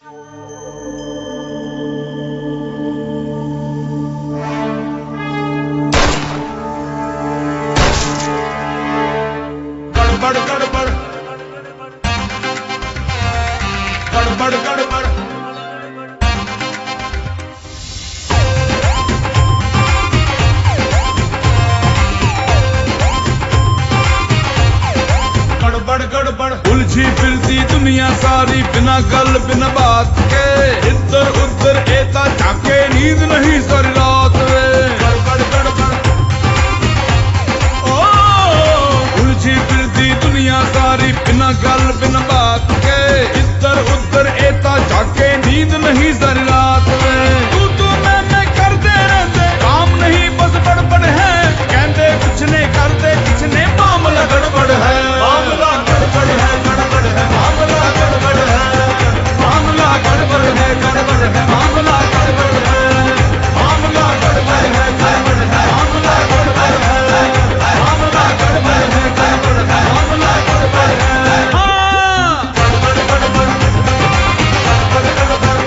गड़बड़ गड़बड़ गड़बड़ गड़बड़ गड़बड़ गड़बड़ उलझी फिरती दुनिया सारी बिना गल बिना बात के इधर उधर एता झाके नींद नहीं सारी रात में गड़बड़ गड़बड़ ओ उलझी फिरती दुनिया सारी बिना गल बिना बात के इधर उधर एता झाके नींद नहीं सारी रात में तू मैं करते रहते काम नहीं बस बड़बड़ है कहते कुछ ने करते कुछ ने मामला गड़बड़ है मामला गड़बड़ है गड़बड़ है मामला गड़बड़ है मामला गड़बड़ है गड़बड़ है मामला गड़बड़ है मामला गड़बड़ है गड़बड़ है मामला गड़बड़ है मामला गड़बड़ है गड़बड़ है मामला गड़बड़ है हाँ गड़बड़ गड़बड़ गड़बड़ गड़बड़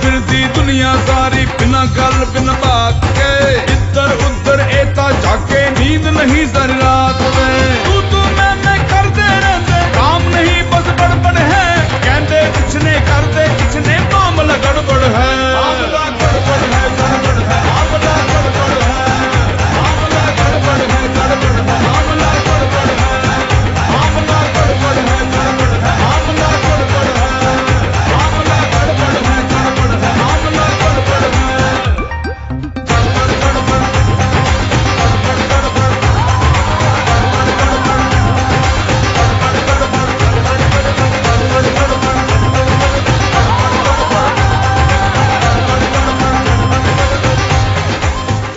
फिरती दुनिया सारी बिना गल बिना बात के इधर उधर एता झाके नींद नहीं सारी रात में तू मैं करते रहते काम नहीं बस बड़बड़ है कहते कुछ ने करते कुछ ने मामला गड़बड़ है मामला गड़बड़ है गड़बड़ है मामला गड़बड़ है मामला गड़बड़ है गड़बड़ है मामला गड़बड़ है मामला गड़बड़ है गड़बड़ है मामला गड़बड़ है मामला गड़बड़ है गड़बड़ है मामला गड़बड़ है गड़बड़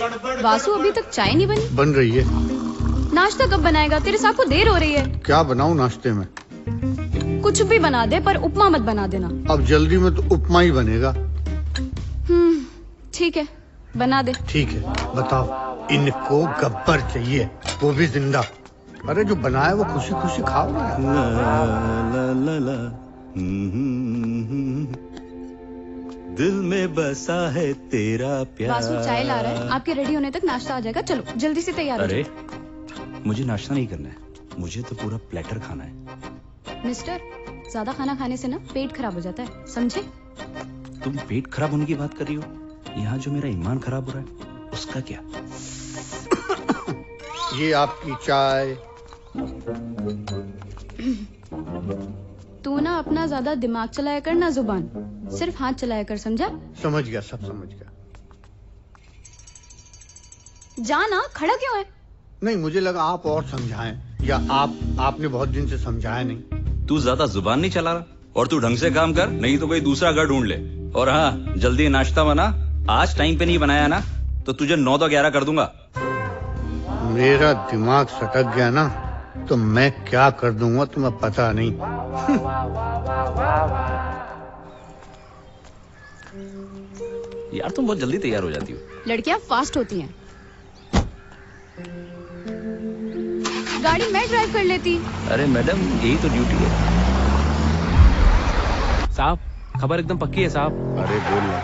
गड़बड़ वासु अभी तक चाय नहीं बनी? बन रही है। नाश्ता कब बनाएगा? तेरे साहब को देर हो रही है। क्या बनाऊं नाश्ते में? कुछ भी बना दे पर उपमा मत बना देना। अब जल्दी में तो उपमा ही बनेगा। ठीक है बना दे। ठीक है बताओ। इनको गब्बर चाहिए, वो भी जिंदा। अरे जो बनाए वो खुशी खुशी खाओ ना। ला, ला, ला, ला। दिल में बसा है तेरा प्यार। वासु चाय ला रहा है, आपके रेडी होने तक नाश्ता आ जाएगा। चलो जल्दी से तैयार हो। अरे मुझे नाश्ता नहीं करना है, मुझे तो पूरा प्लेटर खाना है। मिस्टर ज्यादा खाना खाने से ना पेट खराब हो जाता है, समझे? तुम पेट खराब होने की बात कर रही हो, यहाँ जो मेरा ईमान खराब हो रहा है उसका क्या? ये आपकी चाय। तू ना अपना ज्यादा दिमाग चलाया कर ना जुबान, सिर्फ हाथ चलाया कर, समझा? समझ गया, सब समझ गया। जा ना, खड़ा क्यों है? नहीं, मुझे लगा आप और समझाएं, या आपने बहुत दिन से समझाया नहीं। तू ज्यादा जुबान नहीं चला रहा, और तू ढंग से काम कर, नहीं तो कोई दूसरा घर ढूंढ ले। और हाँ, जल्दी नाश्ता बना, आज टाइम पे नहीं बनाया ना तो तुझे 9 तो 11 कर दूंगा। मेरा दिमाग सटक गया ना तो मैं क्या कर दूंगा तुम्हें पता नहीं। यार तुम बहुत जल्दी तैयार हो जाती हो। लड़कियां फास्ट होती हैं। गाड़ी मैं ड्राइव कर लेती। अरे मैडम, यही तो ड्यूटी है। साहब, खबर एकदम पक्की है साहब। अरे बोल ना।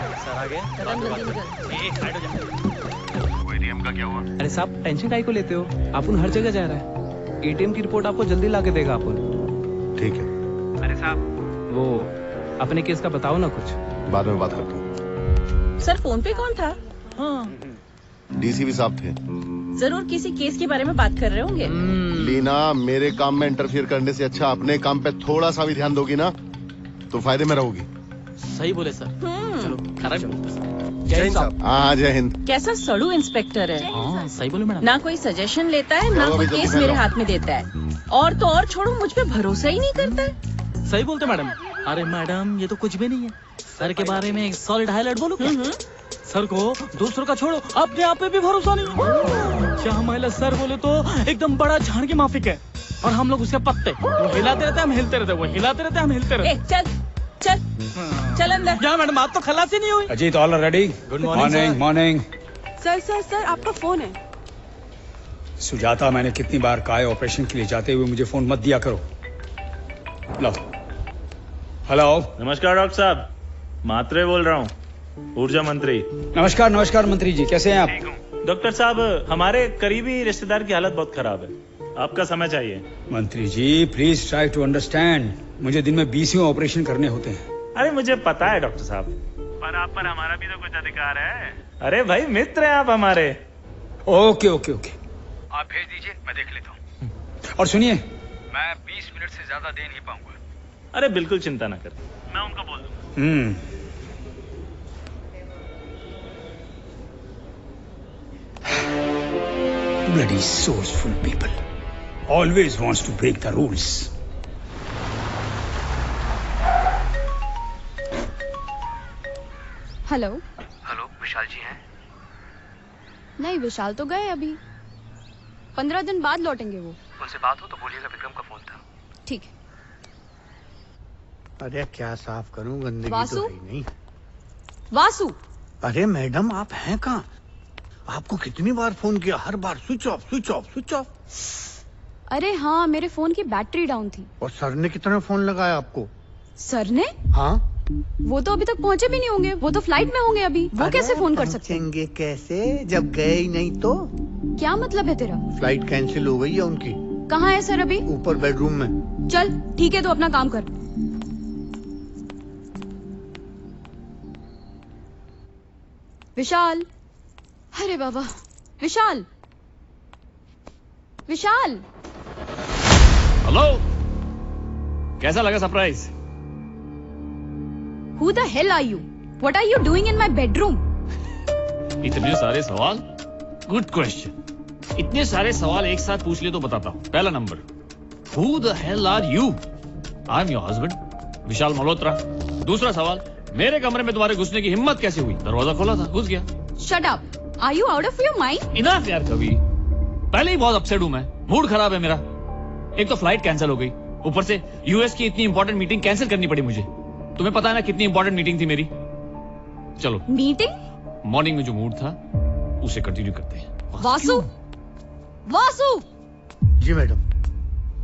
एटीएम का क्या हुआ? अरे साहब, टेंशन काहे को लेते हो? अपुन हर जगह जा रहा है। एटीएम की रिपोर्ट आपको जल्दी ला के देगा अपुन। ठीक है। अरे साहब, वो अपने केस का बताओ ना कुछ। बाद में बात करते हैं। सर, फोन पे कौन था? हाँ, डीसीपी साहब थे। जरूर किसी केस के बारे में बात कर रहे होंगे। लीना, मेरे काम में इंटरफियर करने से अच्छा अपने काम पे थोड़ा सा भी ध्यान दोगी ना तो फायदे में रहोगी। सही बोले सर। चलो, जय हिंद साहब। हाँ, जय हिंद। कैसा सड़ू इंस्पेक्टर है। हाँ, सही बोले मैडम। ना कोई सजेशन लेता है, ना कोई केस मेरे हाथ में देता है। और तो और छोड़ो, मुझ पे भरोसा ही नहीं करता है। सही बोलते मैडम। अरे मैडम, ये तो कुछ भी नहीं है। सर के बारे में एक सॉलिड हाईलाइट बोलो क्या? सर को दूसरों का छोड़ो, अपने आप पे भी भरोसा नहीं। जहाँ महिला सर बोले तो एकदम बड़ा झाड़ की माफिक है, और हम लोग उसके पत्ते। वो हिलाते रहते, हम हिलते रहते, वो हिलाते रहते, हम हिलते रहते। चल चल चल अंदर। क्या मैडम, बात तो खलासी नहीं हुई। Ajit, all ready? Good morning. Morning. Sir sir sir, आपका फोन है। सुजाता, मैंने कितनी बार कहा है ऑपरेशन के लिए जाते हुए मुझे फोन मत दिया करो। लो। हेलो। नमस्कार डॉक्टर साहब, मात्रे बोल रहा हूँ, ऊर्जा मंत्री। नमस्कार नमस्कार मंत्री जी, कैसे हैं आप? डॉक्टर साहब, हमारे करीबी रिश्तेदार की हालत बहुत खराब है, आपका समय चाहिए। मंत्री जी, प्लीज ट्राई टू अंडरस्टैंड। मुझे दिन में 20 ऑपरेशन करने होते हैं। अरे मुझे पता है डॉक्टर साहब, पर आप पर हमारा भी तो कुछ अधिकार है। अरे भाई, मित्र हैं आप हमारे। ओके ओके ओके, आप भेज दीजिए, मैं देख लेता हूँ। और सुनिए, मैं 20 मिनट से ज्यादा दे नहीं पाऊंगा। अरे बिल्कुल चिंता ना करें, मैं उनको बोल दूंगा। Bloody sourceful people always wants to break the rules. Hello. Hello, Vishal ji हैं? नहीं, विशाल तो गए अभी। 15 दिन बाद लौटेंगे वो। उनसे बात हो तो बोलिएगा विक्रम का फोन था। ठीक है। अरे क्या साफ करूं, गंदगी वासु? तो है नहीं। वासु। अरे मैडम, आप हैं कहाँ? आपको कितनी बार फोन किया, हर बार switch off switch off switch off. अरे हाँ, मेरे फोन की बैटरी डाउन थी। और सर ने कितना फोन लगाया आपको? सर ने? हाँ, वो तो अभी तक पहुँचे भी नहीं होंगे, वो तो फ्लाइट में होंगे अभी। वो कैसे फोन कर सकते हैं? पहुंचेंगे कैसे जब गए ही नहीं तो? क्या मतलब है तेरा? फ्लाइट कैंसिल हो गई है उनकी। कहाँ है सर अभी? ऊपर बेडरूम में। चल ठीक है, तो अपना काम कर। विशाल, अरे बाबा, विशाल, विशाल। हेलो, कैसा लगा surprise? Who the hell are you? What are you doing in my bedroom? इतने सारे सवाल, गुड क्वेश्चन। इतने सारे सवाल एक साथ पूछ ले तो बताता हूँ। पहला number, Who the hell are you? I'm your husband, विशाल मल्होत्रा। दूसरा सवाल, मेरे कमरे में तुम्हारे घुसने की हिम्मत कैसे हुई? दरवाजा खोला था, घुस गया। Shut up. Are you out of your mind? Enough यार, कभी पहले ही बहुत अपसेट हूँ मैं, मूड खराब है मेरा। एक तो फ्लाइट कैंसिल हो गई, ऊपर से यूएस की इतनी इंपॉर्टेंट मीटिंग कैंसिल करनी पड़ी मुझे। तुम्हें पता है ना कितनी इंपॉर्टेंट मीटिंग थी मेरी। चलो, मीटिंग? मॉर्निंग में जो मूड था उसे कंटिन्यू करते हैं। वासु, वासु। जी मैडम।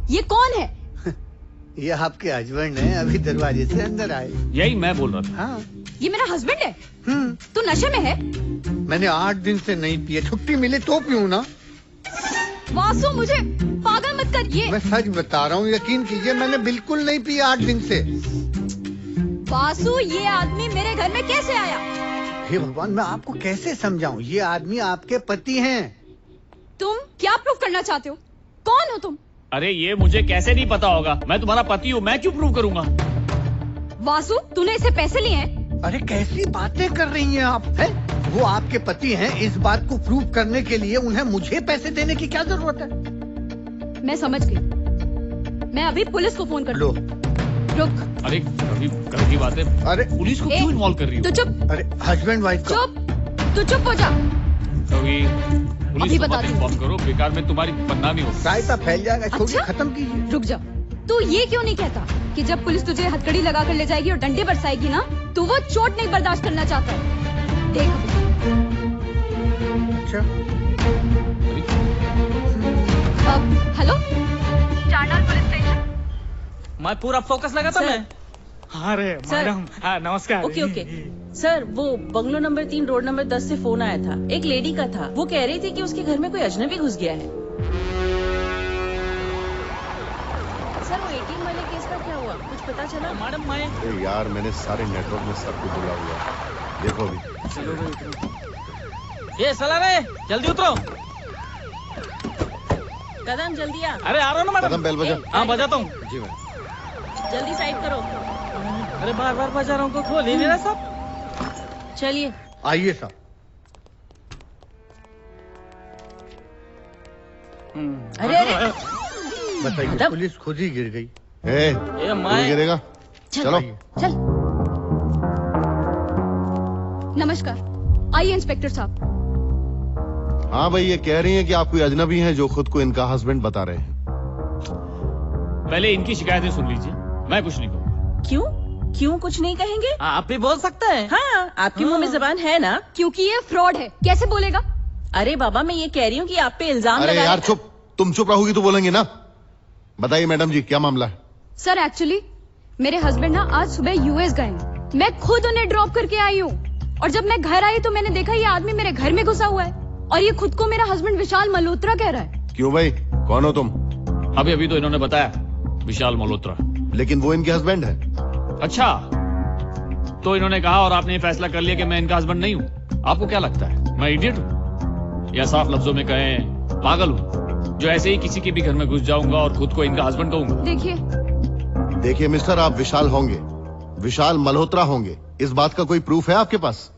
ये कौन है? ये आपके हस्बैंड हैं, अभी दरवाजे से अंदर आए। यही मैं बोल रहा था। हाँ। ये मेरा हस्बैंड है? तू नशे में है? मैंने 8 दिन से नहीं पिए, छुट्टी मिले तो पीऊं ना। वासु, मुझे पागल मत मत कर ये। मैं सच बता रहा हूँ, यकीन कीजिए मैंने बिल्कुल नहीं पिया 8 दिन से। वासु, ये आदमी मेरे घर में कैसे आया? हे भगवान, मैं आपको कैसे समझाऊं? ये आदमी आपके पति हैं। तुम क्या प्रूव करना चाहते हो? कौन हो तुम? अरे ये मुझे कैसे नहीं पता होगा? मैं तुम्हारा पति हूँ, मैं क्यों प्रूव करूंगा? वासु, तूने इससे पैसे लिए हैं? अरे कैसी बातें कर रही हैं आप? हैं? वो आपके पति हैं, इस बात को प्रूव करने के लिए उन्हें मुझे पैसे देने की क्या जरूरत है? मैं समझ गई, मैं अभी पुलिस को फोन कर लो। रुक। अरे कभी कल की बात है, अरे पुलिस को क्यों इन्वॉल्व कर रही हो? तू चुप। अरे हस्बैंड वाइफ का। चुप, तू चुप हो जा। कभी पुलिस अभी को बता मत दी। इन्फॉर्म करो, बेकार में तुम्हारी बदनामी हो। रायता फैल जाएगा, छोड़िए, अच्छा? खत्म कीजिए। रुक जा। तू ये क्यों नहीं कहता कि जब पुलिस तुझे हथकड़ी लगा कर ले जाएगी और डंडे बरसाएगी ना, तो वो चोट नहीं बर्दाश्त करना चाहता है। देख। अच्छा। Hello, Charnal police station. मैं पूरा फोकस लगा था मैं। अरे मैडम, नमस्कार। ओके ओके सर, वो बंगलो नंबर 3 रोड नंबर 10 से फोन आया था। एक लेडी का था। वो कह रही थी कि उसके घर में कोई अजनबी घुस गया है। सर, वो एटीएम वाले केस का क्या हुआ? कुछ पता चला? मैडम मैं अरे यार, मैंने सारे नेटवर्क में सबको बुला हुआ है। देखो अभी। ये साला रे, जल्दी उतरो। कदम जल्दी आ। अरे आ रहा हूँ ना मैडम। कदम बेल बजा। हाँ बजाता हूँ। जी मैम। जल्दी साइड करो। अरे बार बार बजा रहा हूँ, को खोल ही नहीं रहा साहब। चलिए। आइए साहब। अरे अरे बताइए, पुलिस खुद ही गिर गई। ये मैं गिरेगा। चलो चल। नमस्कार, आइए इंस्पेक्टर साहब। हाँ भाई, ये कह रही हैं कि आप कोई अजनबी हैं जो खुद को इनका हस्बैंड बता रहे हैं। पहले इनकी शिकायतें सुन लीजिए, मैं कुछ नहीं कहूँगा। क्यों? क्यों कुछ नहीं कहेंगे? आप भी बोल सकते हैं। हाँ, आपके मुंह में जबान है ना? क्योंकि ये फ्रॉड है, कैसे बोलेगा? अरे बाबा, मैं ये कह रही हूँ कि आप पे इल्जाम अरे लगा। यार चुप, तुम चुप रहोगी तो बोलेंगे ना। बताइए मैडम जी, क्या मामला है? सर एक्चुअली मेरे हस्बैंड ना आज सुबह यूएस गए हैं। मैं खुद उन्हें ड्रॉप करके आई हूँ, और जब मैं घर आई तो मैंने देखा ये आदमी मेरे घर में घुसा हुआ है, और ये खुद को मेरा हस्बैंड विशाल मल्होत्रा कह रहा है। क्यों भाई, कौन हो तुम? अभी अभी तो इन्होंने बताया, विशाल मल्होत्रा। लेकिन वो इनके हस्बैंड है। अच्छा, तो इन्होंने कहा और आपने ये फैसला कर लिया कि मैं इनका हस्बैंड नहीं हूँ। आपको क्या लगता है मैं इडियट हूँ, या साफ लफ्जों में कहें पागल हूँ, जो ऐसे ही किसी के भी घर में घुस जाऊंगा और खुद को इनका हस्बैंड कहूंगा? देखिए मिस्टर, आप विशाल होंगे, विशाल मल्होत्रा होंगे, इस बात का कोई प्रूफ है आपके पास?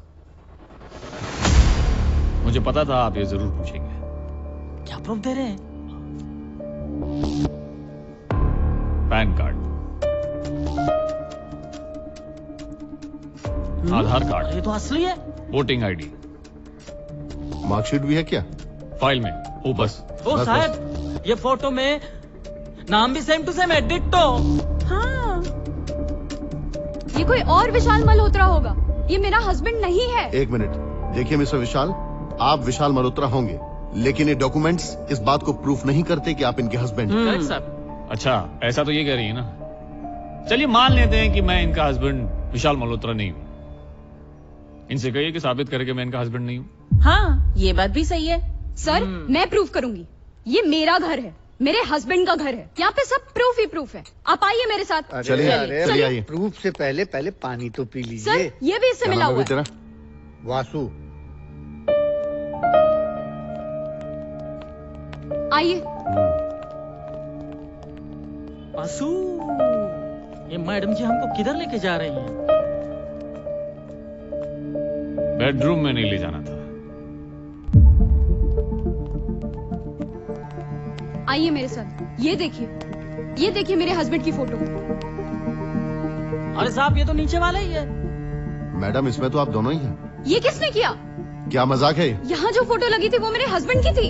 मुझे पता था आप ये जरूर पूछेंगे। क्या प्रूफ दे रहे हैं? पैन कार्ड, आधार कार्ड, ये तो असली है। वोटिंग आईडी, मार्कशीट भी है क्या? फाइल में ऊपर। ओ बस, साहब, ये फोटो में नाम भी सेम टू सेम है, डिट्टो। हाँ, ये कोई और विशाल मल्होत्रा होगा, ये मेरा हस्बैंड नहीं है। एक मिनट, देखिए मिस्टर विशाल, आप विशाल मल्होत्रा होंगे, लेकिन ये डॉक्यूमेंट्स इस बात को प्रूफ नहीं करते कि आप इनके हस्बैंड हैं। करेक्ट साहब। अच्छा, ऐसा तो ये कह रही है ना। चलिए मान लेते हैं कि मैं इनका हस्बैंड विशाल मल्होत्रा नहीं हूँ। इनसे कहिए कि साबित करके मैं इनका हस्बैंड नहीं हूँ। हाँ, ये बात भी सही है। सर, मैं प्रूफ करूंगी, ये मेरा घर है, मेरे हस्बैंड का घर है, यहाँ पे सब प्रूफ ही प्रूफ है। आप आइए मेरे साथ। चलिए, चलिए आइए। प्रूफ से पहले पानी तो पी लीजिए। सर, ये भी इससे मिला हुआ है। वासु। आइए। वासु, ये मैडम जी हमको किधर लेके जा रही हैं? बेडरूम में नहीं ले जाना था। आइए मेरे साथ, ये देखिए मेरे हस्बैंड की फोटो। अरे साहब, ये तो नीचे वाला ही है। मैडम, इसमें तो आप दोनों ही हैं। ये किसने किया? क्या मजाक है? यहाँ जो फोटो लगी थी वो मेरे हस्बैंड की थी।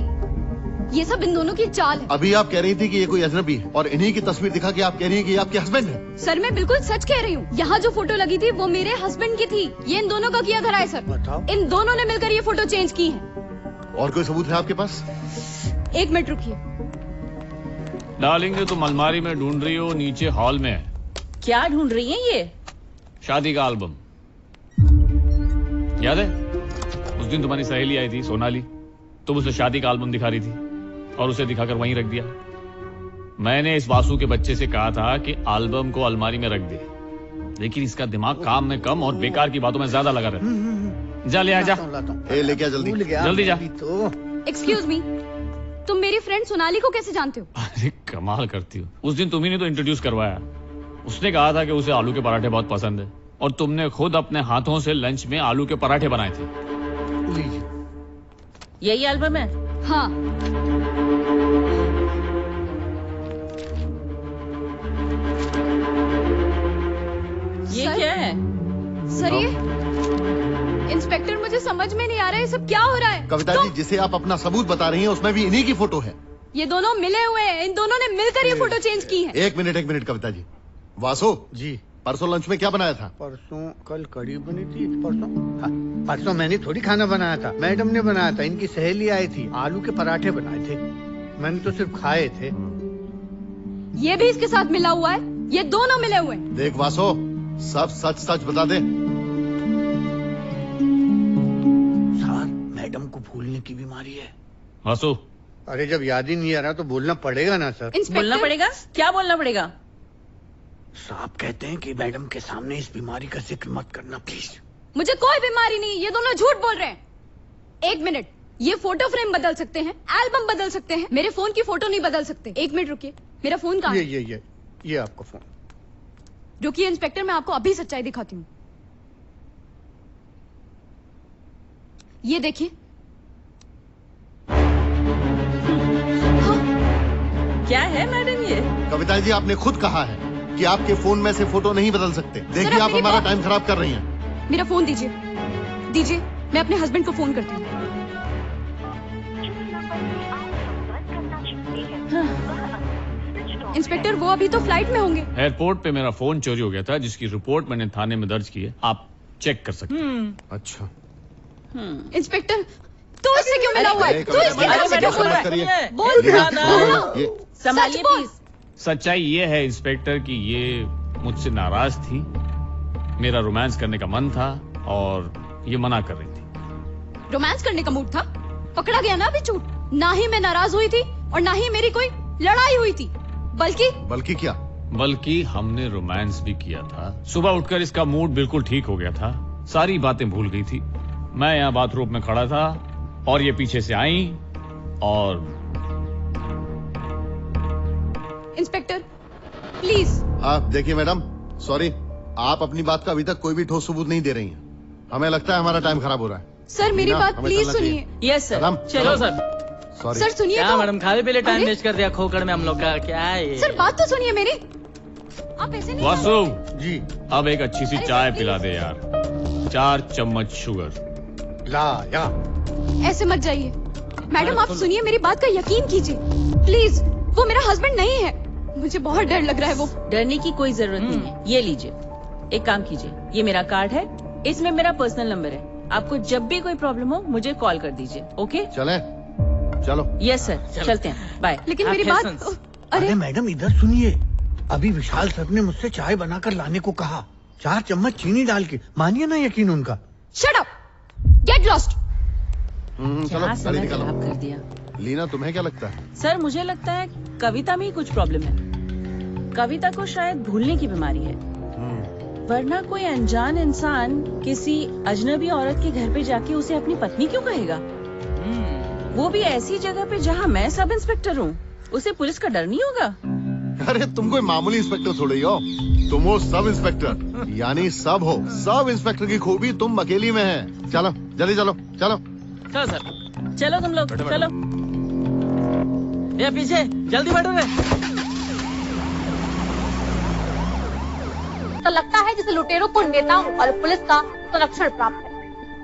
ये सब इन दोनों की चाल है। अभी आप कह रही थी कि ये कोई अजनबी है, और इन्हीं की तस्वीर दिखा के आप कह रही हैं कि ये आपके हस्बैंड है। सर, मैं बिल्कुल सच कह रही हूँ, यहाँ जो फोटो लगी थी वो मेरे हस्बैंड की थी। ये इन दोनों का किया धरा है सर। बताओ। इन दोनों ने मिलकर ये फोटो चेंज की है। और कोई सबूत है आपके पास? एक मिनट रुकिए। डार्लिंग, जो तुम अलमारी में ढूंढ रही हो नीचे हॉल में है। क्या ढूंढ रही हैं ये? शादी का एल्बम। याद है उस दिन तुम्हारी सहेली आई थी सोनाली, तुम उसे शादी का एल्बम दिखा रही थी और उसे दिखाकर वहीं रख दिया। मैंने इस वासु के बच्चे से कहा था कि एल्बम को अलमारी में रख दे, लेकिन इसका दिमाग काम में कम और बेकार की बातों में ज्यादा लगा रहता है। जा ले आ जा। लेके आ जल्दी। जल्दी जा। एक्सक्यूज मी, तुम मेरी फ्रेंड सोनाली को कैसे जानते हो? अरे कमाल करती हो, उस दिन तुम्ही ने तो इंट्रोड्यूस करवाया। उसने कहा था कि उसे आलू के पराठे बहुत पसंद है और तुमने खुद अपने हाथों से लंच में आलू के पराठे बनाए थे। यही एल्बम है? हाँ। ये क्या है? सर ये इंस्पेक्टर, मुझे समझ में नहीं आ रहा है ये सब क्या हो रहा है। कविता जी, जिसे आप अपना सबूत बता रही हैं उसमें भी इन्हीं की फोटो है। ये दोनों मिले हुए हैं, इन दोनों ने मिलकर ये फोटो चेंज की है। एक मिनट कविता जी। वासु जी, परसों लंच में क्या बनाया था? परसों कल कड़ी बनी थी। परसों मैंने थोड़ी खाना बनाया था, मैडम ने बनाया था। इनकी सहेली आई थी, आलू के पराठे बनाए थे, मैंने तो सिर्फ खाए थे। ये भी इसके साथ मिला हुआ है, ये दोनों मिले हुए हैं। देख वासु, सब सच सच बता दे। सर, मैडम को भूलने की बीमारी है। वासु, अरे जब याद ही नहीं आ रहा तो बोलना पड़ेगा ना सर। बोलना पड़ेगा? क्या बोलना पड़ेगा? साहब कहते हैं कि मैडम के सामने इस बीमारी का जिक्र मत करना प्लीज। मुझे कोई बीमारी नहीं, ये दोनों झूठ बोल रहे हैं। एक मिनट, ये फोटो फ्रेम बदल सकते हैं, एल्बम बदल सकते हैं, मेरे फोन की फोटो नहीं बदल सकते। एक मिनट रुकिए, मेरा फोन कहाँ है? ये आपका फोन। रुकिए इंस्पेक्टर, मैं आपको अभी सच्चाई दिखाती हूँ। ये देखिए। क्या है मैडम ये? कविता जी, आपने खुद कहा है कि आपके फोन में से फोटो नहीं बदल सकते। देखिए आप हमारा टाइम खराब कर रही हैं। मेरा फोन दीजिए, दीजिए, मैं अपने हस्बैंड को फोन करती हूँ। इंस्पेक्टर, वो अभी तो फ्लाइट में होंगे। एयरपोर्ट पे मेरा फोन चोरी हो गया था, जिसकी रिपोर्ट मैंने थाने में दर्ज की है, आप चेक कर सकते हैं। अच्छा। इंस्पेक्टर, तू इससे क्यों मिला हुआ है? तू इसके नाम से क्यों बोल रहा है? बोल। संभालिए प्लीज। सच्चाई ये है इंस्पेक्टर कि ये मुझसे नाराज थी, मेरा रोमांस करने का मन था और ये मना कर रही थी। रोमांस करने का मूड था? पकड़ा गया ना अभी झूठ। ना ही मैं नाराज हुई थी और ना ही मेरी कोई लड़ाई हुई थी, बल्कि क्या? बल्कि हमने रोमांस भी किया था। सुबह उठकर इसका मूड बिल्कुल ठीक हो गया था, सारी बातें भूल गई थी। मैं यहाँ बाथरूम में खड़ा था और ये पीछे से आई और इंस्पेक्टर प्लीज। आप देखिए मैडम, सॉरी, आप अपनी बात का अभी तक कोई भी ठोस सबूत नहीं दे रही हैं। हमें लगता है हमारा टाइम खराब हो रहा है। सर मेरी बात प्लीज सुनिए। Yes sir. चलो सर। सॉरी सर सुनिए क्या तो। मैडम, खाली पीले टाइम वेस्ट कर दिया खोखड़ में हम लोग का, क्या है ये? सर बात तो सुनिए मेरी। आप ऐसे नहीं। वासु जी, अब एक अच्छी सी चाय पिला दे यार, 4 चम्मच शुगर ला या। ऐसे मत जाइए मैडम, आप सुनिए मेरी बात का यकीन कीजिए प्लीज। वो मेरा हस्बैंड नहीं है, मुझे बहुत डर लग रहा है। वो डरने की कोई जरूरत नहीं है। ये लीजिए, एक काम कीजिए, ये मेरा कार्ड है, इसमें मेरा पर्सनल नंबर है। आपको जब भी कोई प्रॉब्लम हो मुझे कॉल कर दीजिए। ओके चले? चलो। यस सर, चलते हैं, बाय। लेकिन मेरी बात। अरे मैडम इधर सुनिए, अभी विशाल सर ने मुझसे चाय बनाकर लाने को कहा, 4 चम्मच चीनी डाल के। मानिए ना यकीन उनका। Shut up, get lost. चलो गाड़ी निकालो। खराब कर दिया। लीना, तुम्हें क्या लगता है? सर मुझे लगता है कविता में ही कुछ प्रॉब्लम है। कविता को शायद भूलने की बीमारी है, वरना कोई अनजान इंसान किसी अजनबी औरत के घर पे जाके उसे अपनी पत्नी क्यों कहेगा? वो भी ऐसी जगह पे जहाँ मैं सब इंस्पेक्टर हूँ। उसे पुलिस का डर नहीं होगा? अरे तुम कोई मामूली इंस्पेक्टर थोड़ी हो, तुम हो सब इंस्पेक्टर, यानी सब हो। सब इंस्पेक्टर की खूबी तुम अकेली में है। चलो जल्दी चलो। चलो चलो सर, चलो तुम लोग, चलो। ये पीछे जल्दी बैठो रे। तो लगता है जैसे लुटेरों को नेताओं और पुलिस का संरक्षण प्राप्त है।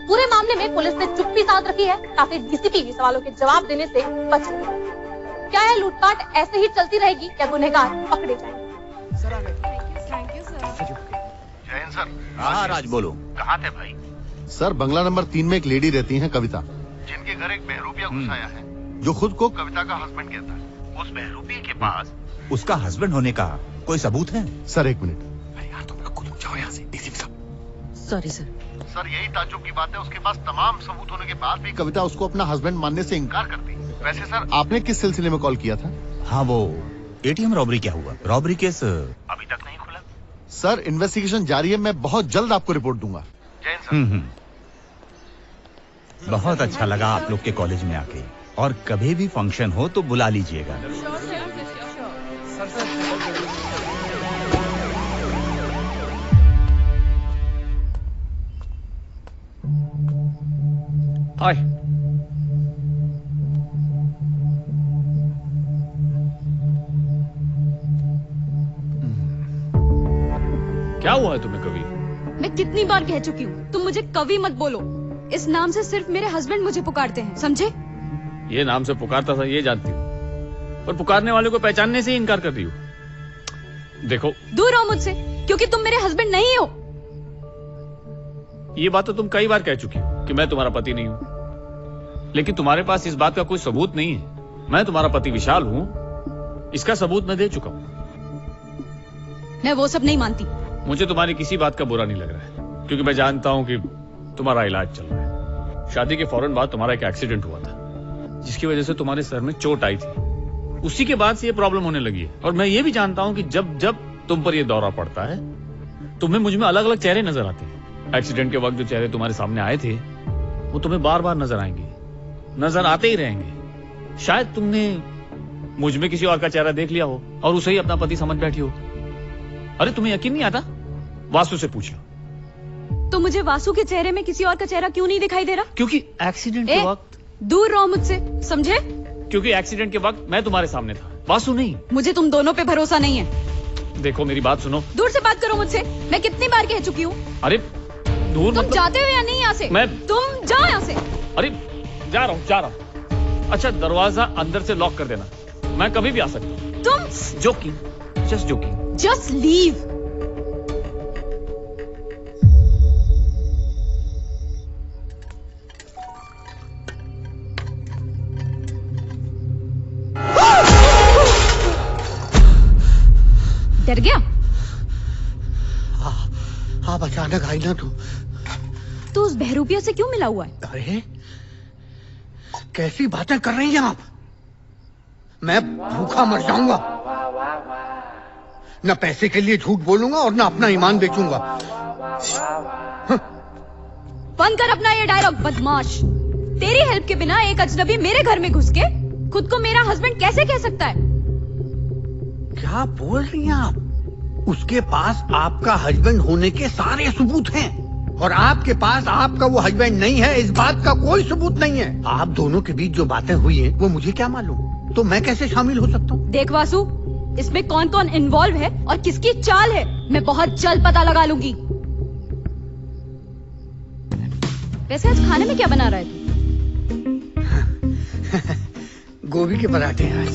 पूरे मामले में पुलिस ने चुप्पी साध रखी है ताकि डीसीपी भी सवालों के जवाब देने से बच सके। क्या यह लूटपाट ऐसे ही चलती रहेगी या गुनहगार पकड़े जाएंगे? Thank you sir. Jayan sir. हाँ राज बोलो। कहाँ थे भाई? सर, बंगला नंबर 3 में एक लेडी रहती है कविता, जिनके घर एक बहरूपिया घुस आया है, जो खुद को कविता का हस्बैंड कहता है। उस बहरूपिये के पास उसका हस्बैंड होने का कोई सबूत है? सर एक मिनट। अरे यार तुम लोग खुद जाओ यहाँ से। डीसीपी साहब। Sorry sir. सर यही ताज्जुब की बात है, उसके पास तमाम सबूत होने के बाद भी कविता उसको अपना हस्बैंड मानने से इनकार करती है। वैसे सर, आपने किस सिलसिले में कॉल किया था? हाँ वो एटीएम रॉबरी क्या हुआ? रॉबरी केस अभी तक नहीं खुला सर। इन्वेस्टिगेशन जारी है, मैं बहुत जल्द आपको रिपोर्ट दूंगा। बहुत अच्छा लगा आप लोग के कॉलेज में आके, और कभी भी फंक्शन हो तो बुला लीजिएगा। हाय। क्या हुआ है तुम्हें कवि? मैं कितनी बार कह चुकी हूँ, तुम मुझे कवि मत बोलो। इस नाम से सिर्फ मेरे हस्बैंड मुझे पुकारते हैं, समझे? ये नाम से पुकारता था ये जानती हूँ, पर पुकारने वाले को पहचानने से ही इनकार कर रही हो। देखो, दूर रहो मुझसे, क्योंकि तुम मेरे हस्बैंड नहीं हो। ये बात तो तुम कई बार कह चुकी हो कि मैं तुम्हारा पति नहीं हूँ, लेकिन तुम्हारे पास इस बात का कोई सबूत नहीं है। मैं तुम्हारा पति विशाल हूँ, इसका सबूत मैं दे चुका हूँ। मैं वो सब नहीं मानती। मुझे तुम्हारी किसी बात का बुरा नहीं लग रहा है, क्योंकि मैं जानता हूँ कि तुम्हारा इलाज चल रहा है। शादी के फौरन बाद तुम्हारा एक एक्सीडेंट हुआ था, जिसकी वजह से तुम्हारे सर में चोट आई थी। उसी के बाद से ये प्रॉब्लम होने लगी है। और मैं ये भी जानता हूँ कि जब जब तुम पर ये दौरा पड़ता है, तुम्हें मुझ में अलग अलग चेहरे नजर आते हैं। एक्सीडेंट के वक्त जो चेहरे तुम्हारे सामने आए थे, वो तुम्हें बार बार नजर आएंगे, नजर आते ही रहेंगे। शायद तुमने मुझ में किसी और का चेहरा देख लिया हो और उसे ही अपना पति समझ बैठी हो। अरे तुम्हें यकीन नहीं आता? वासु से पूछ लो। तो मुझे वासु के चेहरे में किसी और का चेहरा क्यों नहीं दिखाई दे रहा? क्योंकि एक्सीडेंट के वक्त दूर रहो मुझसे, समझे? क्योंकि एक्सीडेंट के वक्त मैं तुम्हारे सामने था, वासु नहीं। मुझे तुम दोनों पे भरोसा नहीं है। देखो मेरी बात सुनो। दूर से बात करो मुझसे, मैं कितनी बार कह चुकी हूँ। अरे दूर तुम जाते हो या नहीं यहाँ से? तुम जाओ यहाँ से। अरे जा रहा हूँ। अच्छा दरवाजा अंदर से लॉक कर देना, मैं कभी भी आ सकता हूँ। तुम joking, just joking. Just leave. डर गया? आप अचानक आई ना तो उस बहरूपिया से क्यों मिला हुआ है? अरे कैसी बातें कर रही हैं आप? मैं भूखा मर जाऊंगा। न पैसे के लिए झूठ बोलूंगा और न अपना ईमान बेचूंगा। बंद कर अपना ये डायलॉग, बदमाश। तेरी हेल्प के बिना एक अजनबी मेरे घर में घुस के खुद को मेरा हस्बैंड कैसे कह सकता है? क्या बोल रही हैं आप? उसके पास आपका हस्बैंड होने के सारे सबूत हैं, और आपके पास आपका वो हस्बैंड नहीं है, इस बात का कोई सबूत नहीं है। आप दोनों के बीच जो बातें हुई हैं, वो मुझे क्या मालूम? तो मैं कैसे शामिल हो सकता हूँ? देख वासु, इसमें कौन कौन इन्वॉल्व है और किसकी चाल है, मैं बहुत जल्द पता लगा लूंगी। वैसे आज खाने में क्या बना रहा है तू? गोभी के पराठे हैं आज।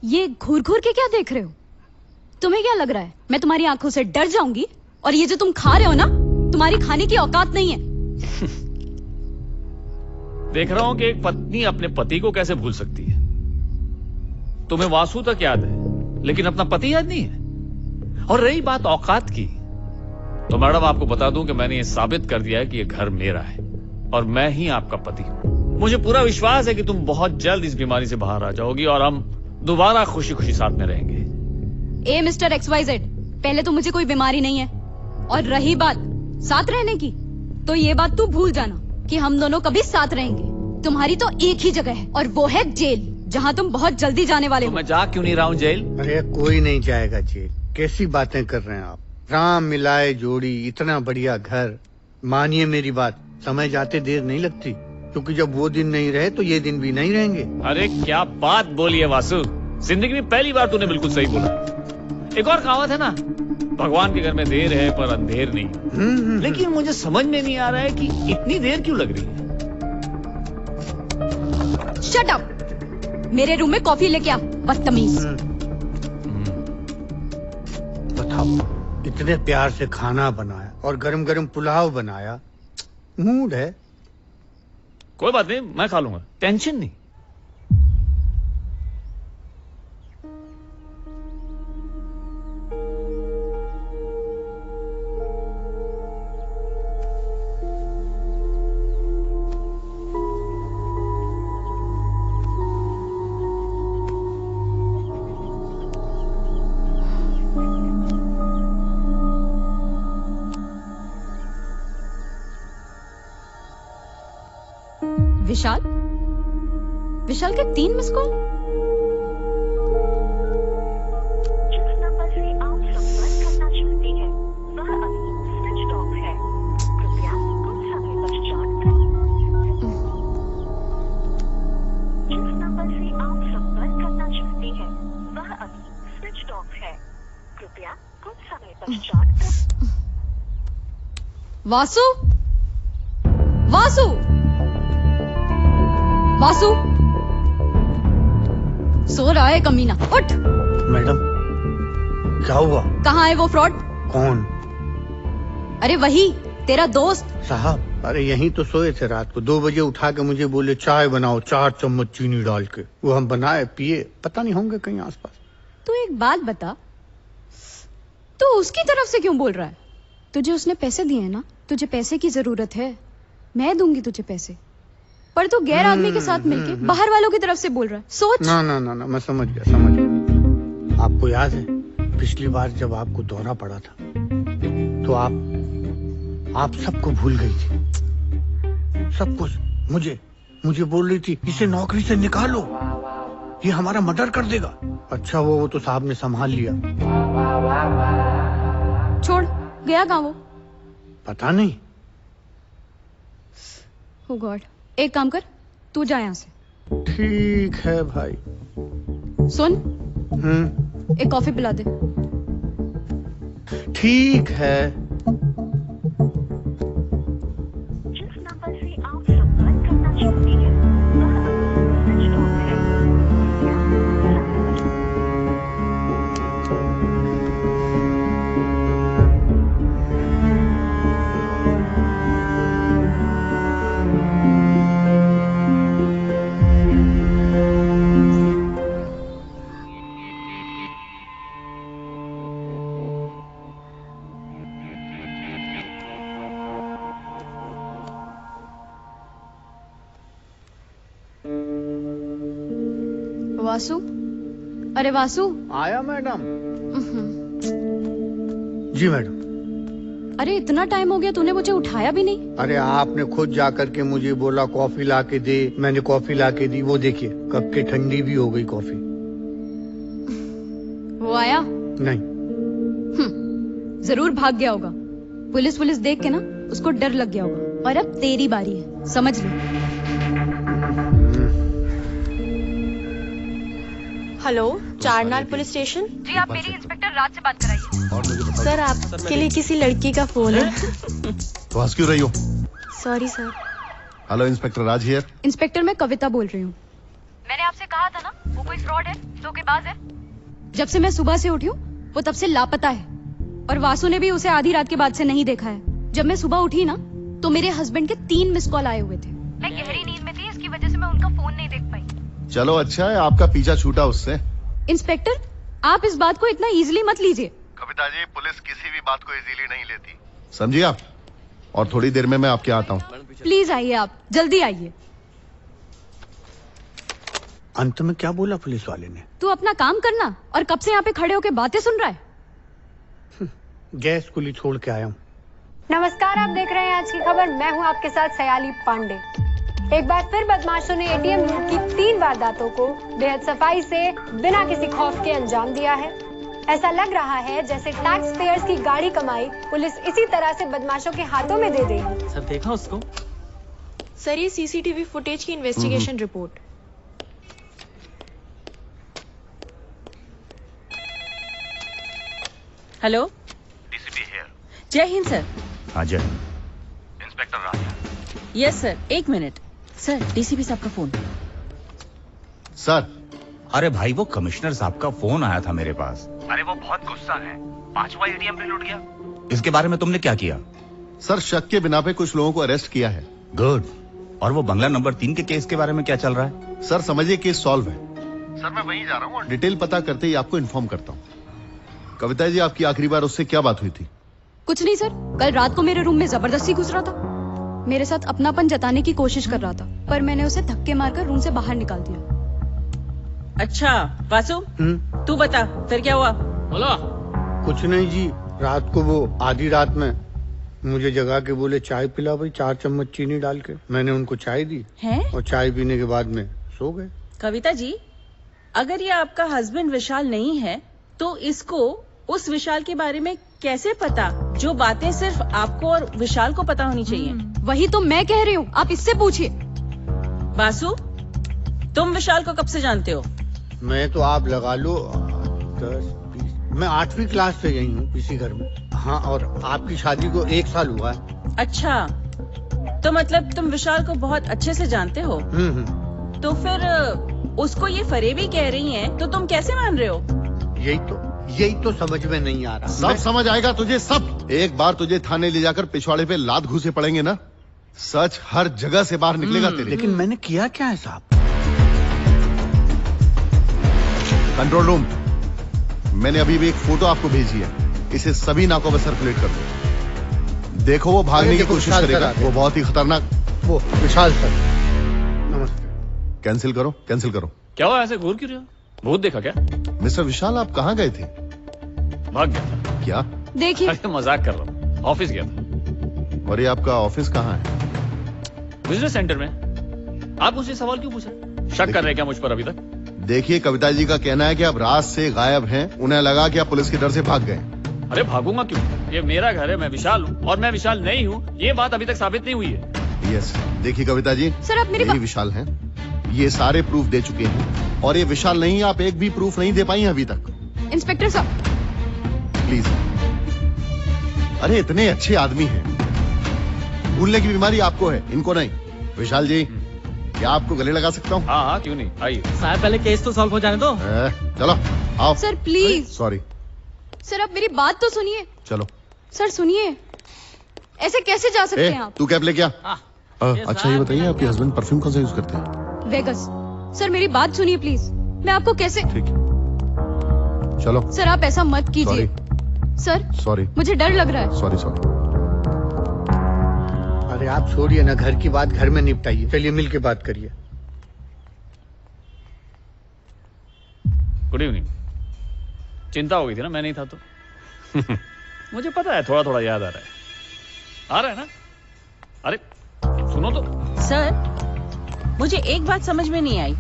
ये घूर घूर के क्या देख रहे हो? तुम्हें क्या लग रहा है मैं तुम्हारी आंखों से डर जाऊंगी? और ये जो तुम खा रहे हो ना, तुम्हारी खाने की औकात नहीं है। देख रहा हूं कि एक पत्नी अपने पति को कैसे भूल सकती है। तुम्हें वासु तक याद है, लेकिन अपना पति याद नहीं है। और रही बात औकात की, तो मैडम आपको बता दूं कि मैंने ये साबित कर दिया है कि ये घर मेरा है और मैं ही आपका पति हूं। मुझे पूरा विश्वास है कि तुम बहुत जल्द इस बीमारी से बाहर आ जाओगी और हम दोबारा खुशी खुशी साथ में रहेंगे। ए मिस्टर XYZ, पहले तो मुझे कोई बीमारी नहीं है, और रही बात साथ रहने की, तो ये बात तू भूल जाना कि हम दोनों कभी साथ रहेंगे। तुम्हारी तो एक ही जगह है, और वो है जेल, जहाँ तुम बहुत जल्दी जाने वाले हो। मैं जा क्यों नहीं रहा हूँ जेल? अरे कोई नहीं जाएगा जेल। कैसी बातें कर रहे हैं आप? राम मिलाए जोड़ी, इतना बढ़िया घर। मानिए मेरी बात, समय जाते देर नहीं लगती, क्योंकि जब वो दिन नहीं रहे तो ये दिन भी नहीं रहेंगे। अरे क्या बात बोली है वासु, जिंदगी में पहली बार तूने बिल्कुल सही बोला। एक और कहावत है ना, भगवान के घर में देर है पर अंधेर नहीं। लेकिन मुझे समझ में नहीं आ रहा है कि इतनी देर क्यों लग रही है। Shut up! मेरे रूम में कॉफी लेके आ, बदतमीज। बताओ, इतने प्यार से खाना बनाया और गरम गरम पुलाव बनाया, मूड है। कोई बात नहीं, मैं खा लूंगा, टेंशन नहीं। विशाल? विशाल के 3 मिस कॉल? जिस नंबर से आप संपर्क करना चाहते हैं वह अभी स्विच ऑफ है। कृपया कुछ समय पश्चात जिस नंबर से आप संपर्क करना चाहते हैं वह अभी स्विच ऑफ है। कृपया कुछ समय पश्चात वासु? वासु? वासु? सो रहा है कमीना, उठ। मैडम, क्या हुआ? कहाँ है वो फ्रॉड? कौन? अरे वही, तेरा दोस्त। साहब, अरे यहीं तो सोए थे रात को। 2 बजे उठा के मुझे बोले चाय बनाओ, 4 चम्मच चीनी डाल के। वो हम बनाए, पिए, पता नहीं होंगे कहीं आसपास। तू एक बात बता, तू उसकी तरफ से क्यों बोल रहा है? तुझे उसने पैसे दिए हैं ना, तुझे पैसे की जरूरत है, मैं दूंगी तुझे पैसे। पर तू गैर आदमी के साथ मिलके बाहर वालों की तरफ से बोल रहा है, सोच। ना ना ना ना, मैं समझ गया। आपको याद है पिछली बार जब आपको दौरा पड़ा था तो आप सबको भूल गई थी, सब कुछ। मुझे बोल रही थी इसे नौकरी से निकालो, ये हमारा मर्डर कर देगा। अच्छा वो तो साहब ने संभाल लिया। छोड़, गया कहाँ वो? पता नहीं। ओ गॉड, एक काम कर, तू जा यहाँ से। ठीक है भाई। सुन, एक कॉफी पिला दे। ठीक है। जिस नंबर से आप संपर्क करना चाहते हैं वह स्विच ऑफ है। वासु? अरे वासु? आया मैडम। जी मैडम। अरे इतना टाइम हो गया, तूने मुझे उठाया भी नहीं। अरे आपने खुद जाकर के मुझे बोला कॉफी ला के दे, मैंने कॉफी ला के दी। वो देखिए कब के ठंडी भी हो गई कॉफी। वो आया? नहीं। जरूर भाग गया होगा। पुलिस देख के ना उसको डर लग गया होगा। और अब तेरी बारी है, समझ ले। Hello, Charnal police station. जी, आप मेरी इंस्पेक्टर राज से बात कराइए। सर, आपके लिए किसी लड़की का फोन है। तो हंस क्यों रही हो? Sorry sir. Hello, inspector Raj here. Inspector, मैं कविता बोल रही हूँ। मैंने आपसे कहा था ना वो कोई फ्रॉड है, धोखेबाज है। जब से मैं सुबह से उठी हूँ वो तब से लापता है, और वासु ने भी उसे आधी रात के बाद से नहीं देखा है। जब मैं सुबह उठी ना तो मेरे हस्बैंड के 3 मिस कॉल आए हुए थे। मैं गहरी नींद में थी, इसकी वजह से मैं उनका फोन नहीं देख पाई। चलो अच्छा है आपका पीछा छूटा उससे। इंस्पेक्टर, आप इस बात को इतना इजीली मत लीजिए। कविता जी, पुलिस किसी भी बात को इजीली नहीं लेती, समझिए आप। और थोड़ी देर में मैं आपके आता हूँ। प्लीज आइए, आप जल्दी आइए। अंत में क्या बोला पुलिस वाले ने? तू अपना काम करना, और कब से यहाँ पे खड़े होके बातें सुन रहा है? गैस कुली छोड़ के आया हूँ। नमस्कार, आप देख रहे हैं आज की खबर। मैं हूं आपके साथ सयाली पांडे। एक बार फिर बदमाशों ने एटीएम लूट की 3 वारदातों को बेहद सफाई से बिना किसी खौफ के अंजाम दिया है। ऐसा लग रहा है जैसे टैक्स पेयर्स की गाड़ी कमाई पुलिस इसी तरह से बदमाशों के हाथों में दे देगी। सर, देखा उसको? सर, ये सीसीटीवी फुटेज की investigation report. Hello, DCP here. जय हिंद सर। हाँ Jai. Inspector Raj. Yes sir, 1 minute. Sir, DCP साहब का फोन। सर। अरे भाई, वो कमिश्नर साहब का फोन आया था मेरे पास। अरे वो बहुत गुस्सा है, 5वां एटीएम पे लूट गया। इसके बारे में तुमने क्या किया? सर शक के बिना पे कुछ लोगों को अरेस्ट किया है। गुड। और वो बंगला नंबर 3 के केस के बारे में क्या चल रहा है? सर समझिए केस सॉल्व है। सर मैं वहीं जा रहा हूँ और डिटेल पता करते ही आपको इन्फॉर्म करता हूँ। कविता जी, आपकी आखिरी बार उससे क्या बात हुई थी? कुछ नहीं सर, कल रात को मेरे रूम में जबरदस्ती घुस रहा था, मेरे साथ अपनापन जताने की कोशिश कर रहा था, पर मैंने उसे धक्के मारकर रूम से बाहर निकाल दिया। अच्छा वासु, तू बता फिर क्या हुआ? बोलो। कुछ नहीं जी, रात को वो आधी रात में मुझे जगा के बोले चाय पिला भाई, 4 चम्मच चीनी डाल के। मैंने उनको चाय दी है? और चाय पीने के बाद में सो गए। कविता जी, अगर ये आपका हस्बैंड विशाल नहीं है तो इसको उस विशाल के बारे में कैसे पता, जो बातें सिर्फ आपको और विशाल को पता होनी चाहिए? वही तो मैं कह रही हूँ, आप इससे पूछिए। बासु, तुम विशाल को कब से जानते हो? मैं तो आप लगा लो 10-20, मैं 8वीं क्लास से यही हूँ इसी घर में। हाँ, और आपकी शादी को 1 साल हुआ है। अच्छा, तो मतलब तुम विशाल को बहुत अच्छे से जानते हो? तो फिर उसको ये फरेबी कह रही हैं, तो तुम कैसे मान रहे हो? यही तो समझ में नहीं आ रहा। सब समझ आएगा तुझे, सब। एक बार तुझे थाने ले जाकर पिछवाड़े पे लात घूसे पड़ेंगे ना, सच हर जगह से बाहर निकलेगा तेरे। लेकिन मैंने किया क्या है साहब? कंट्रोल रूम, मैंने अभी भी एक फोटो आपको भेजी है, इसे सभी नाकों पर सर्कुलेट कर दो। देखो वो भागने की कोशिश करेगा, वो बहुत ही खतरनाक। वो विशाल सर, नमस्ते। कैंसिल करो, कैंसिल करो। क्या हुआ, ऐसे घूर क्यों रहे हो? भूत देखा क्या? मिस्टर विशाल, आप कहाँ गए थे? भाग गया था। क्या? देखिए। अरे मजाक कर रहा हूँ, ऑफिस गया था। और ये आपका ऑफिस कहाँ है? बिजनेस सेंटर में। आप मुझसे सवाल क्यों पूछे? शक कर रहे क्या मुझ पर अभी तक? देखिए, कविता जी का कहना है कि आप रात से गायब हैं, उन्हें लगा कि आप पुलिस के डर से भाग गए। अरे भागूंगा क्यों? ये मेरा घर है, मैं विशाल हूँ और मैं विशाल नहीं हूँ, ये बात अभी तक साबित नहीं हुई है। यस, देखिए कविता जी, सर आप मेरी यही विशाल हैं, ये सारे प्रूफ दे चुके हैं और ये विशाल नहीं, आप एक भी प्रूफ नहीं दे पाई हैं अभी तक। इंस्पेक्टर साहब प्लीज। अरे इतने अच्छे आदमी हैं, भूलने की बीमारी आपको है, इनको नहीं। विशाल जी, क्या आपको गले लगा सकता हूँ? हाँ हाँ, क्यों नहीं, आइए। साहब पहले केस तो सॉल्व हो जाने दो। चलो आओ। Sir please. सॉरी सर, आप मेरी बात तो सुनिए। चलो। सर सुनिए, ऐसे कैसे जा सकते हैं आप? तू कैब ले क्या? अच्छा ये बताइए, आपके हस्बैंड परफ्यूम कौन सा यूज करते हैं? वेगस। सर मेरी बात सुनिए प्लीज, मैं आपको कैसे। ठीक है, चलो। सर आप ऐसा मत कीजिए। सर सॉरी, मुझे डर लग रहा है। Sorry sorry. अरे आप छोड़िए ना, घर की बात घर में निपटाइए। चलिए मिल के बात करिए। Good evening. चिंता हो गई थी ना, मैं नहीं था तो। मुझे पता है, थोड़ा थोड़ा याद आ रहा है ना? अरे सुनो तो। सर, मुझे एक बात समझ में नहीं आई,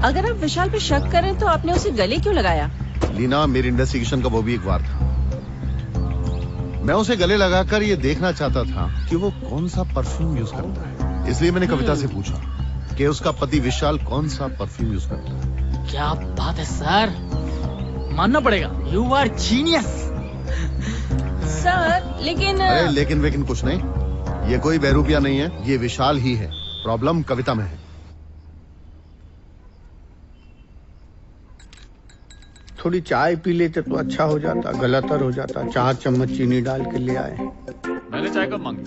अगर आप विशाल पे शक करें तो आपने उसे गले क्यों लगाया? लीना, मेरी इन्वेस्टिगेशन का वो भी एक वार था। मैं उसे गले लगाकर ये देखना चाहता था कि वो कौन सा परफ्यूम यूज करता है, इसलिए मैंने कविता से पूछा कि उसका पति विशाल कौन सा परफ्यूम यूज करता है। क्या बात है सर, मानना पड़ेगा, यू आर जीनियस। सर लेकिन अरे लेकिन कुछ नहीं, ये कोई बहरूपिया नहीं है, ये विशाल ही है। प्रॉब्लम कविता में है। थोड़ी चाय पी लेते तो अच्छा हो जाता, गलातर हो जाता। 4 चम्मच चीनी डाल के ले आए। मैंने चाय कब मांगी?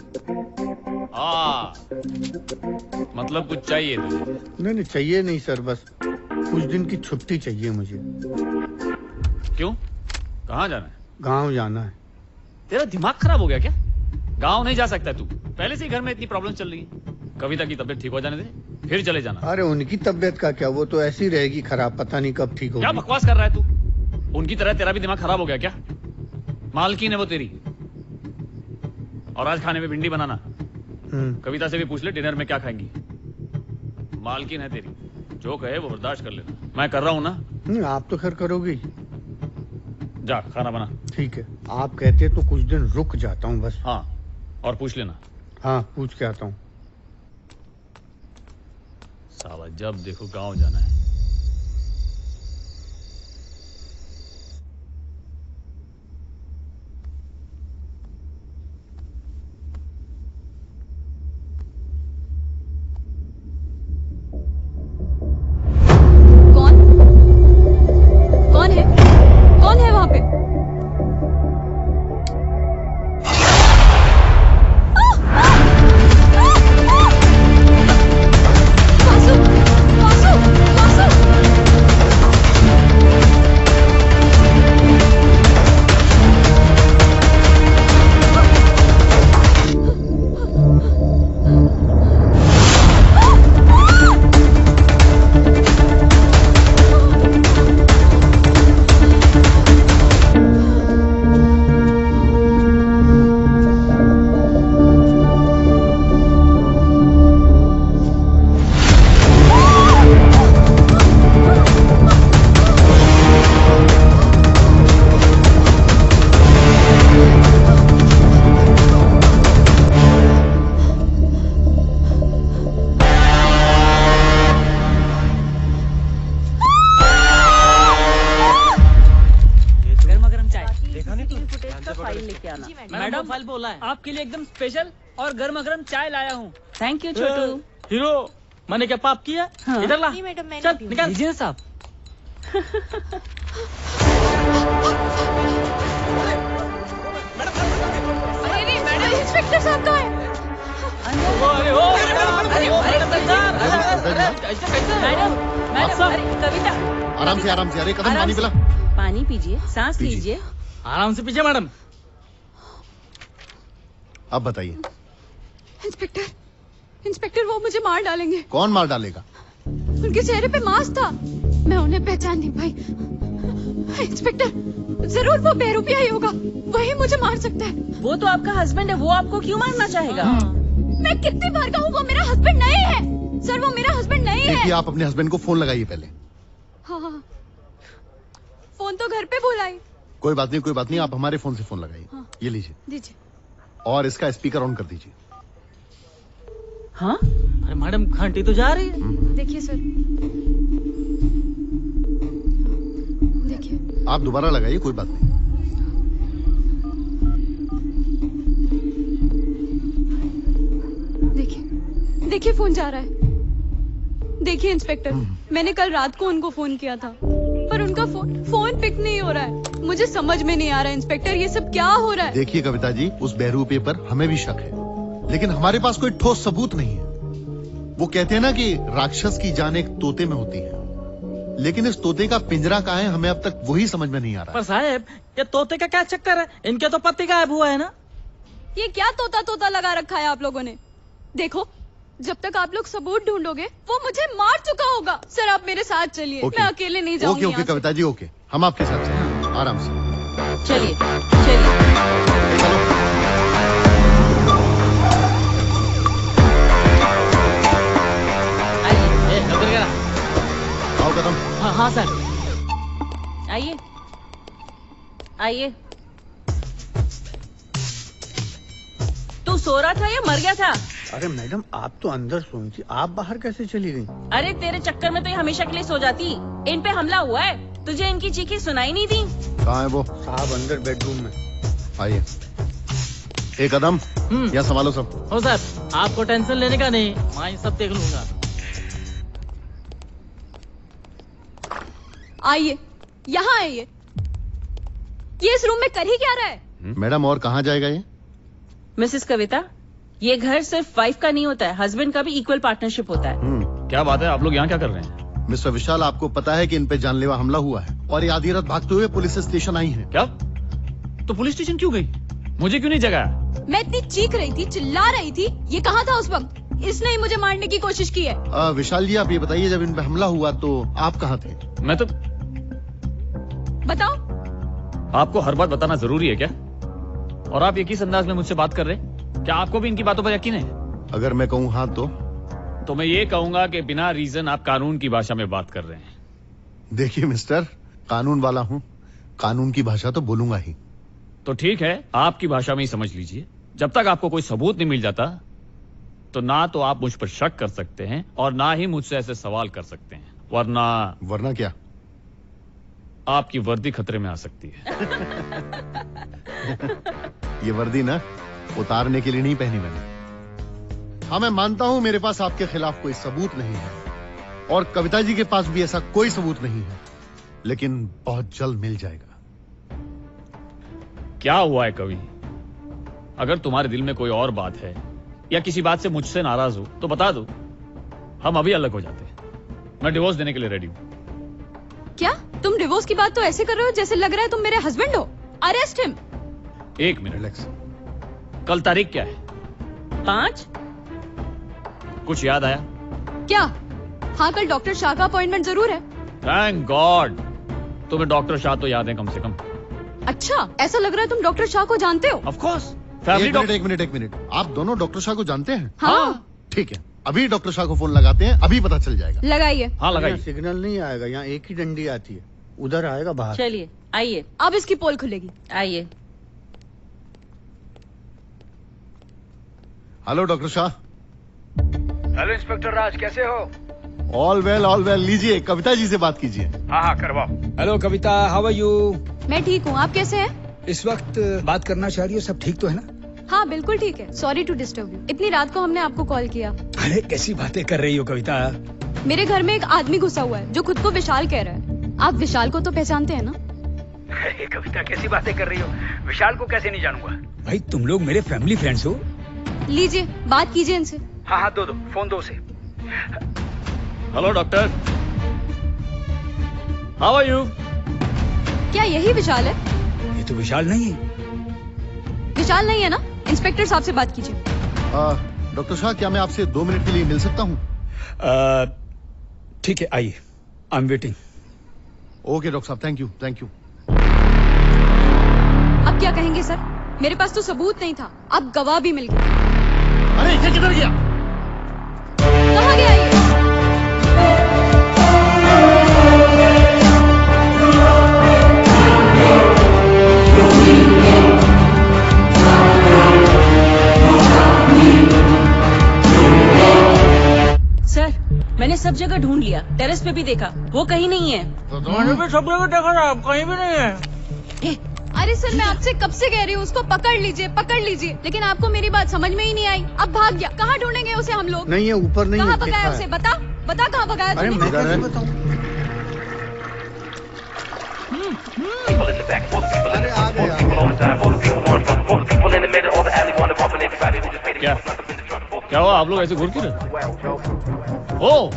मतलब कुछ चाहिए तुझे? नहीं चाहिए नहीं सर, बस कुछ दिन की छुट्टी चाहिए मुझे। क्यों, कहाँ जाना है? गांव जाना है। तेरा दिमाग खराब हो गया क्या? गांव नहीं जा सकता तू, पहले से ही घर में इतनी प्रॉब्लम चल रही है। कविता की तबीयत ठीक हो जाने दे, फिर चले जाना। अरे उनकी तबीयत का क्या, वो तो ऐसी रहेगी खराब, पता नहीं कब ठीक होगी। क्या बकवास कर रहा है तू? उनकी तरह तेरा भी दिमाग खराब हो गया क्या? मालकिन है वो तेरी, और आज खाने में भिंडी बनाना। कविता से भी पूछ ले डिनर में क्या खाएंगी। मालकिन है तेरी, जो कहे वो बर्दाश्त कर लेना। मैं कर रहा हूँ ना। आप तो खैर करोगे। जा खाना बना। ठीक है, आप कहते तो कुछ दिन रुक जाता हूँ बस। हाँ, और पूछ लेना। हाँ पूछ के आता हूँ। साला जब देखो गांव जाना है। कौन है वहां पे? फाइल लेके आना। मैडम फाइल बोला है आपके लिए एकदम स्पेशल और गर्मा गर्म चाय लाया हूँ। Thank you Chhotu. हीरो मैंने क्या पाप किया? हाँ। इधर ला। नहीं मैडम, मैंने चल पी। निकाल। लीजिए साहब। अरे नहीं मैडम, इंस्पेक्टर साहब कहाँ है? मैडम अरे कविता आराम से अरे कदम पानी पिला। पानी पीजिए, सांस लीजिए। आराम से पीजिए मैडम। अब बताइए। इंस्पेक्टर वो मुझे मार डालेंगे। कौन मार डालेगा? उनके चेहरे पे मास्क था, मैं उन्हें पहचान नहीं पाई। इंस्पेक्टर जरूर वो बहरूपिया ही होगा, वही मुझे मार सकता है। वो तो आपका हस्बैंड है, वो आपको क्यों मारना चाहेगा? मैं कितनी बार कहूँ वो मेरा हस्बैंड नहीं है। सर वो मेरा हस्बैंड नहीं है। देखिए आप अपने हस्बैंड को फोन लगाइए पहले। हाँ, फोन तो घर पे भूल आई। कोई बात नहीं, आप हमारे फोन से फोन लगाइए। हाँ। ये लीजिए दीजिए। और इसका स्पीकर ऑन कर दीजिए। हाँ? अरे मैडम घंटी तो जा रही है। देखिए सर, देखिए। आप दोबारा लगाइए, कोई बात नहीं। देखिए फोन जा रहा है। देखिए इंस्पेक्टर, मैंने कल रात को उनको फोन किया था, पर उनका फोन पिक नहीं हो रहा है। मुझे समझ में नहीं आ रहा है इंस्पेक्टर, ये सब क्या हो रहा है? देखिए कविता जी, उस बहरूपिये पर हमें भी शक है, लेकिन हमारे पास कोई ठोस सबूत नहीं है। वो कहते हैं ना कि राक्षस की जान एक तोते में होती है, लेकिन इस तोते का पिंजरा कहाँ है, हमें अब तक वही समझ में नहीं आ रहा। पर साहब ये तोते का क्या चक्कर है? इनके तो पति गायब हुआ है ना। ये क्या तोता लगा रखा है आप लोगों ने? देखो, जब तक आप लोग सबूत ढूंढोगे वो मुझे मार चुका होगा। सर आप मेरे साथ चलिए, मैं अकेले नहीं जाऊंगी। ओके कविता जी, ओके, हम आपके साथ चलें, आराम से। चलिए। आइए। आओ कदम। हाँ सर। आइए। तू सो रहा था या मर गया था? अरे मैडम आप तो अंदर सोई थी, आप बाहर कैसे चली गई? अरे तेरे चक्कर में तो ये हमेशा के लिए सो जाती। इन पे हमला हुआ है, तुझे इनकी चीखें सुनाई नहीं दी? कहाँ है वो? साहब अंदर बेडरूम में। आइए। एक कदम या संभालो सब। हो सर, आपको टेंशन लेने का नहीं, मैं सब देख लूंगा। आइए, यहाँ आइए। ये इस रूम में कर ही क्या रहा है? मैडम और कहाँ जाएगा ये? मिसेस कविता, ये घर सिर्फ वाइफ का नहीं होता है, हस्बैंड का भी इक्वल पार्टनरशिप होता है। क्या बात है, आप लोग यहाँ क्या कर रहे हैं? मिस्टर विशाल, आपको पता है कि इन पे जानलेवा हमला हुआ है और ये आधी रात भागते हुए पुलिस स्टेशन आई हैं। क्या? तो पुलिस स्टेशन क्यों गई? मुझे क्यों नहीं जगाया? मैं इतनी चीख रही थी, चिल्ला रही थी, ये कहाँ था उस वक्त? इसने ही मुझे मारने की कोशिश की है। विशाल जी आप ये बताइए, जब इन पे हमला हुआ तो आप कहाँ थे? मैं तो। बताओ। आपको हर बात बताना जरूरी है क्या? और आप ये किस अंदाज में मुझसे बात कर रहे हैं? क्या आपको भी इनकी बातों पर यकीन है? अगर मैं कहूँ हाँ तो मैं ये कहूंगा कि बिना रीजन आप कानून की भाषा में बात कर रहे हैं। देखिए मिस्टर, कानून वाला हूँ, कानून की भाषा तो बोलूंगा ही। तो ठीक है, आपकी भाषा में ही समझ लीजिए। जब तक आपको कोई सबूत नहीं मिल जाता तो ना तो आप मुझ पर शक कर सकते हैं और ना ही मुझसे ऐसे सवाल कर सकते हैं, वरना क्या? आपकी वर्दी खतरे में आ सकती है। ये वर्दी ना उतारने के लिए नहीं पहनी मैंने। हाँ मैं मानता हूं मेरे पास आपके खिलाफ कोई सबूत नहीं है और कविता जी के पास भी ऐसा कोई सबूत नहीं है, लेकिन बहुत जल्द मिल जाएगा। क्या हुआ है कवि? अगर तुम्हारे दिल में कोई और बात है या किसी बात से मुझसे नाराज हो तो बता दो, हम अभी अलग हो जाते हैं। मैं डिवोर्स देने के लिए रेडी हूं। क्या तुम डिवोर्स की बात तो ऐसे कर रहे हो जैसे लग रहा है तुम मेरे हस्बैंड हो? Arrest him. एक मिनट रिलैक्स। कल तारीख क्या है? 5। कुछ याद आया क्या? हाँ कल डॉक्टर शाह का अपॉइंटमेंट जरूर है। थैंक गॉड, तुम्हें डॉक्टर शाह तो याद है कम से कम। अच्छा, ऐसा लग रहा है तुम डॉक्टर शाह को जानते हो? Of course. एक मिनट, आप दोनों डॉक्टर शाह को जानते हैं? हाँ। ठीक है, अभी डॉक्टर शाह को फोन लगाते हैं, अभी पता चल जाएगा। लगाइए। हाँ लगाइए। सिग्नल नहीं आएगा, यहाँ एक ही डंडी आती है, उधर आएगा बाहर। चलिए आइए। अब इसकी पोल खुलेगी। आइए। Hello doctor Shah. Hello inspector Raj, कैसे हो? All well. लीजिए कविता जी से बात कीजिए। हाँ करवाओ। Hello Kavita, how are you? मैं ठीक हूँ, आप कैसे हैं? इस वक्त बात करना चाह रही हो, सब ठीक तो है ना? हाँ बिल्कुल ठीक है। Sorry to disturb you. इतनी रात को हमने आपको कॉल किया। अरे कैसी बातें कर रही हो कविता? मेरे घर में एक आदमी घुसा हुआ है जो खुद को विशाल कह रहा है। आप विशाल को तो पहचानते हैं ना? अरे कविता कैसी बातें कर रही हो? विशाल को कैसे नहीं जानूंगा? भाई तुम लोग मेरे फैमिली फ्रेंड्स हो। लीजिए बात कीजिए इनसे। हाँ हाँ दो फोन दो उसे। Hello doctor, how are you? क्या यही विशाल है? ये तो विशाल नहीं है। विशाल नहीं है ना? इंस्पेक्टर साहब से बात कीजिए। डॉक्टर शाह, क्या मैं आपसे 2 मिनट के लिए मिल सकता हूँ? ठीक है, आइए, I am waiting. Okay doctor साहब, थैंक यू थैंक यू। अब क्या कहेंगे सर? मेरे पास तो सबूत नहीं था, अब गवाह भी मिल गया। अरे ये किधर गया? कहाँ गया ये? सर मैंने सब जगह ढूंढ लिया, टेरेस पे भी देखा, वो कहीं नहीं है। मैंने भी सब जगह देखा था, कहीं भी नहीं है। अरे सर मैं आपसे कब से कह रही हूँ उसको पकड़ लीजिए, लेकिन आपको मेरी बात समझ में ही नहीं आई। अब भाग गया। कहाँ ढूंढेंगे उसे हम लोग? नहीं है, ऊपर नहीं है। कहाँ भगाया उसे? बता कहाँ भगाया अरे तूने? मैं कैसे बताऊं? अरे आ गया। क्या हुआ? आप लोग ऐसे घूर क्यों रहे? ओ,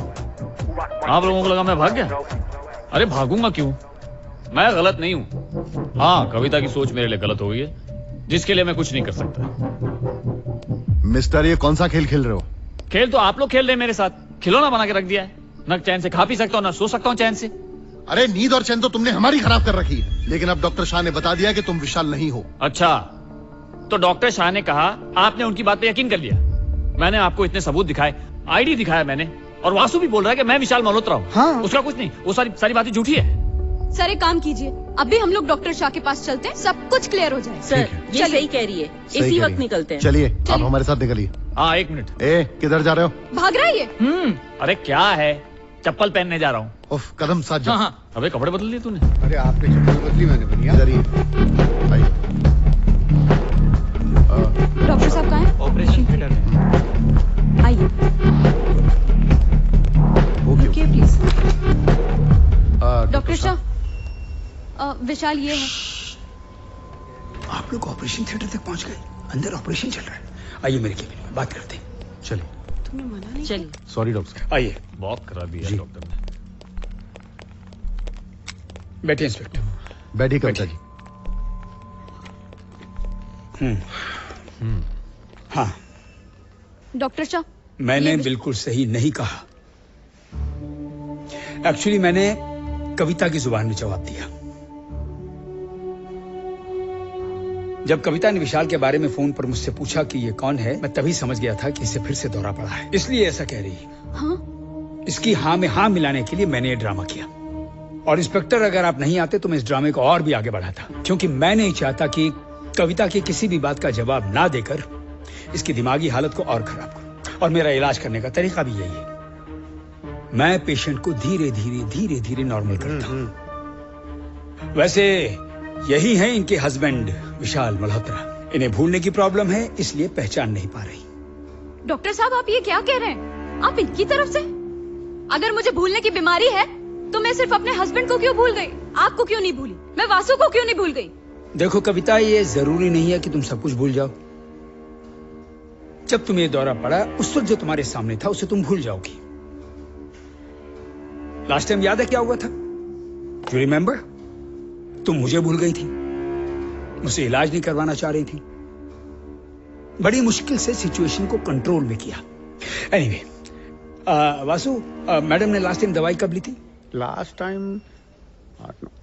आप लोगों को लगा मैं भाग गया? अरे भागूंगा क्यों? मैं गलत नहीं हूँ। हाँ, कविता की सोच मेरे लिए गलत हो गई है, जिसके लिए मैं कुछ नहीं कर सकता। मिस्टर, ये कौन सा खेल खेल रहे हो? खेल तो आप लोग खेल रहे हैं मेरे साथ। खिलौना बना के रख दिया है। न चैन से खा पी सकता हूँ, न सो सकता हूँ चैन से। अरे नींद और चैन तो तुमने हमारी खराब कर रखी है। लेकिन अब डॉक्टर शाह ने बता दिया कि तुम विशाल नहीं हो। अच्छा, तो डॉक्टर शाह ने कहा, आपने उनकी बात पे यकीन कर लिया। मैंने आपको इतने सबूत दिखाए, आईडी दिखाया मैंने, और वासु भी बोल रहा है कि मैं विशाल मल्होत्रा हूँ। हाँ। उसका कुछ नहीं, वो सारी बातें झूठी है। सर एक काम कीजिए, अभी हम लोग डॉक्टर शाह के पास चलते हैं, सब कुछ क्लियर हो जाए। सर ये सही कह रही है, इसी वक्त निकलते हैं। चलिए आप हमारे साथ निकलिए। हाँ 1 मिनट। ए, किधर जा रहे हो? भाग रहा है ये। अरे क्या है, चप्पल पहनने जा रहा हूँ। उफ, कदम साथ जा। हाँ। अबे कपड़े बदल लिए तूने? अरे आपने चप्पल बदली, मैंने बदली। इधर ही आइए। डॉक्टर साहब कहाँ हैं? ऑपरेशन थिएटर में। आइए। Okay please. डॉक्टर शाह, विशाल ये है। आप लोग ऑपरेशन थिएटर तक पहुंच गए? अंदर ऑपरेशन चल रहा है। आइए मेरे केबिन में बात करते हैं। चलिए। तुमने मना नहीं? चलिए। सॉरी डॉक्टर साहब। आइए, वॉक करा दिया डॉक्टर ने। बैठिए इंस्पेक्टर। बैठिए कविता जी। हाँ, डॉक्टर शाह, मैंने बिल्कुल सही नहीं कहा। एक्चुअली मैंने कविता की जुबान में जवाब दिया। जब कविता ने विशाल के बारे में फोन पर मुझसे पूछा कि ये कौन है, मैं तभी समझ गया था कि इसे फिर से दौरा पड़ा है, इसलिए ऐसा कह रही है। हाँ? इसकी हाँ में हाँ मिलाने के लिए मैंने ये ड्रामा किया। और इंस्पेक्टर, अगर आप नहीं आते तो मैं इस ड्रामे को और भी आगे बढ़ाता, क्योंकि मैं नहीं चाहता कि कविता की किसी भी बात का जवाब ना देकर इसकी दिमागी हालत को और खराब करूं। और मेरा इलाज करने का तरीका भी यही है। मैं पेशेंट को धीरे धीरे नॉर्मल करता हूं। वैसे यही है इनके हस्बैंड विशाल मल्होत्रा। इन्हें भूलने की प्रॉब्लम है, इसलिए पहचान नहीं पा रही। डॉक्टर साहब आप ये क्या कह रहे हैं? आप इनकी तरफ से? अगर मुझे भूलने की बीमारी है तो मैं सिर्फ अपने हस्बैंड को क्यों भूल गई? आपको क्यों नहीं भूली? मैं वासु को क्यों नहीं भूल गई? देखो कविता, ये जरूरी नहीं है कि तुम सब कुछ भूल जाओ। जब तुम्हें दौरा पड़ा उस वक्त जो तुम्हारे सामने था उसे तुम भूल जाओगी। लास्ट टाइम याद है क्या हुआ था? You remember? तुम मुझे भूल गई थी, मुझसे इलाज नहीं करवाना चाह रही थी। बड़ी मुश्किल से सिचुएशन को कंट्रोल में किया। एनीवे, वासु, मैडम ने लास्ट टाइम दवाई कब ली थी? लास्ट टाइम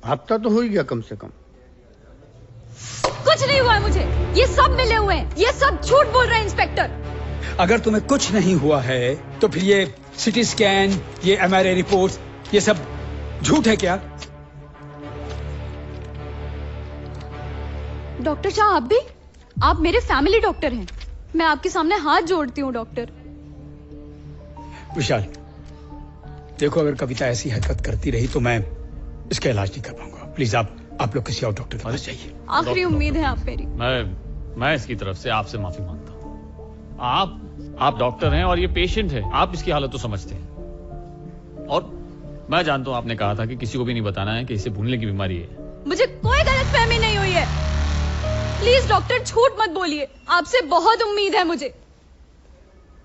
हफ्ता तो हो ही गया कम से कम। कुछ नहीं हुआ है मुझे, ये सब मिले हुए हैं, ये सब झूठ बोल रहे हैं इंस्पेक्टर। अगर तुम्हें कुछ नहीं हुआ है तो फिर ये सिटी स्कैन, ये MRI रिपोर्ट, ये सब झूठ है क्या? डॉक्टर शाह आप भी? आप मेरे फैमिली डॉक्टर हैं, मैं आपके सामने हाथ जोड़ती हूँ डॉक्टर। विशाल, देखो अगर कविता ऐसी हरकत करती रही तो मैं इसका इलाज नहीं कर पाऊंगा। प्लीज आप आप लोग किसी और डॉक्टर के पास जाइए। आखिरी उम्मीद है आप मेरी। मैं इसकी तरफ से आपसे माफी मांगता हूँ। आप डॉक्टर हैं और ये पेशेंट है, आप इसकी हालत तो समझते हैं। और मैं जानता हूँ आपने कहा था कि किसी को भी नहीं बताना है कि इसे भूलने की बीमारी है। मुझे कोई गलतफहमी नहीं हुई है। प्लीज डॉक्टर झूठ मत बोलिए, आपसे बहुत उम्मीद है मुझे।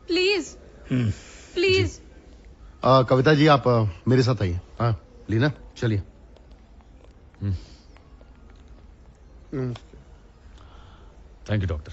Please please. कविता जी आप मेरे साथ आइए। हाँ लीना चलिए। Thank you doctor.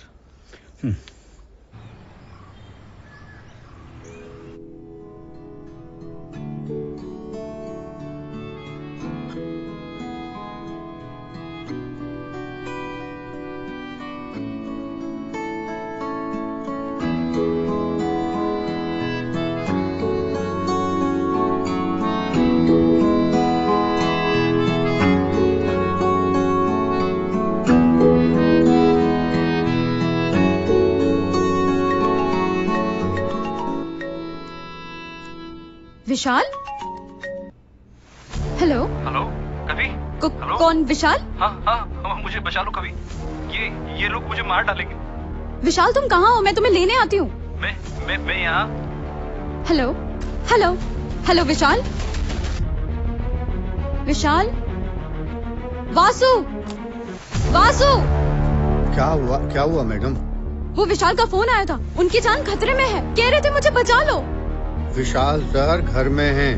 Vishal? Hello hello कवि? कौन विशाल? हाँ मुझे बचा लो कवि, ये लोग मुझे मार डालेंगे। विशाल तुम कहाँ हो? मैं तुम्हें लेने आती हूँ। मैं यहाँ। हेलो हेलो हेलो विशाल? विशाल? वासु वासु। क्या हुआ मैडम? वो विशाल का फोन आया था, उनकी जान खतरे में है, कह रहे थे मुझे बचा लो। विशाल सर घर में हैं।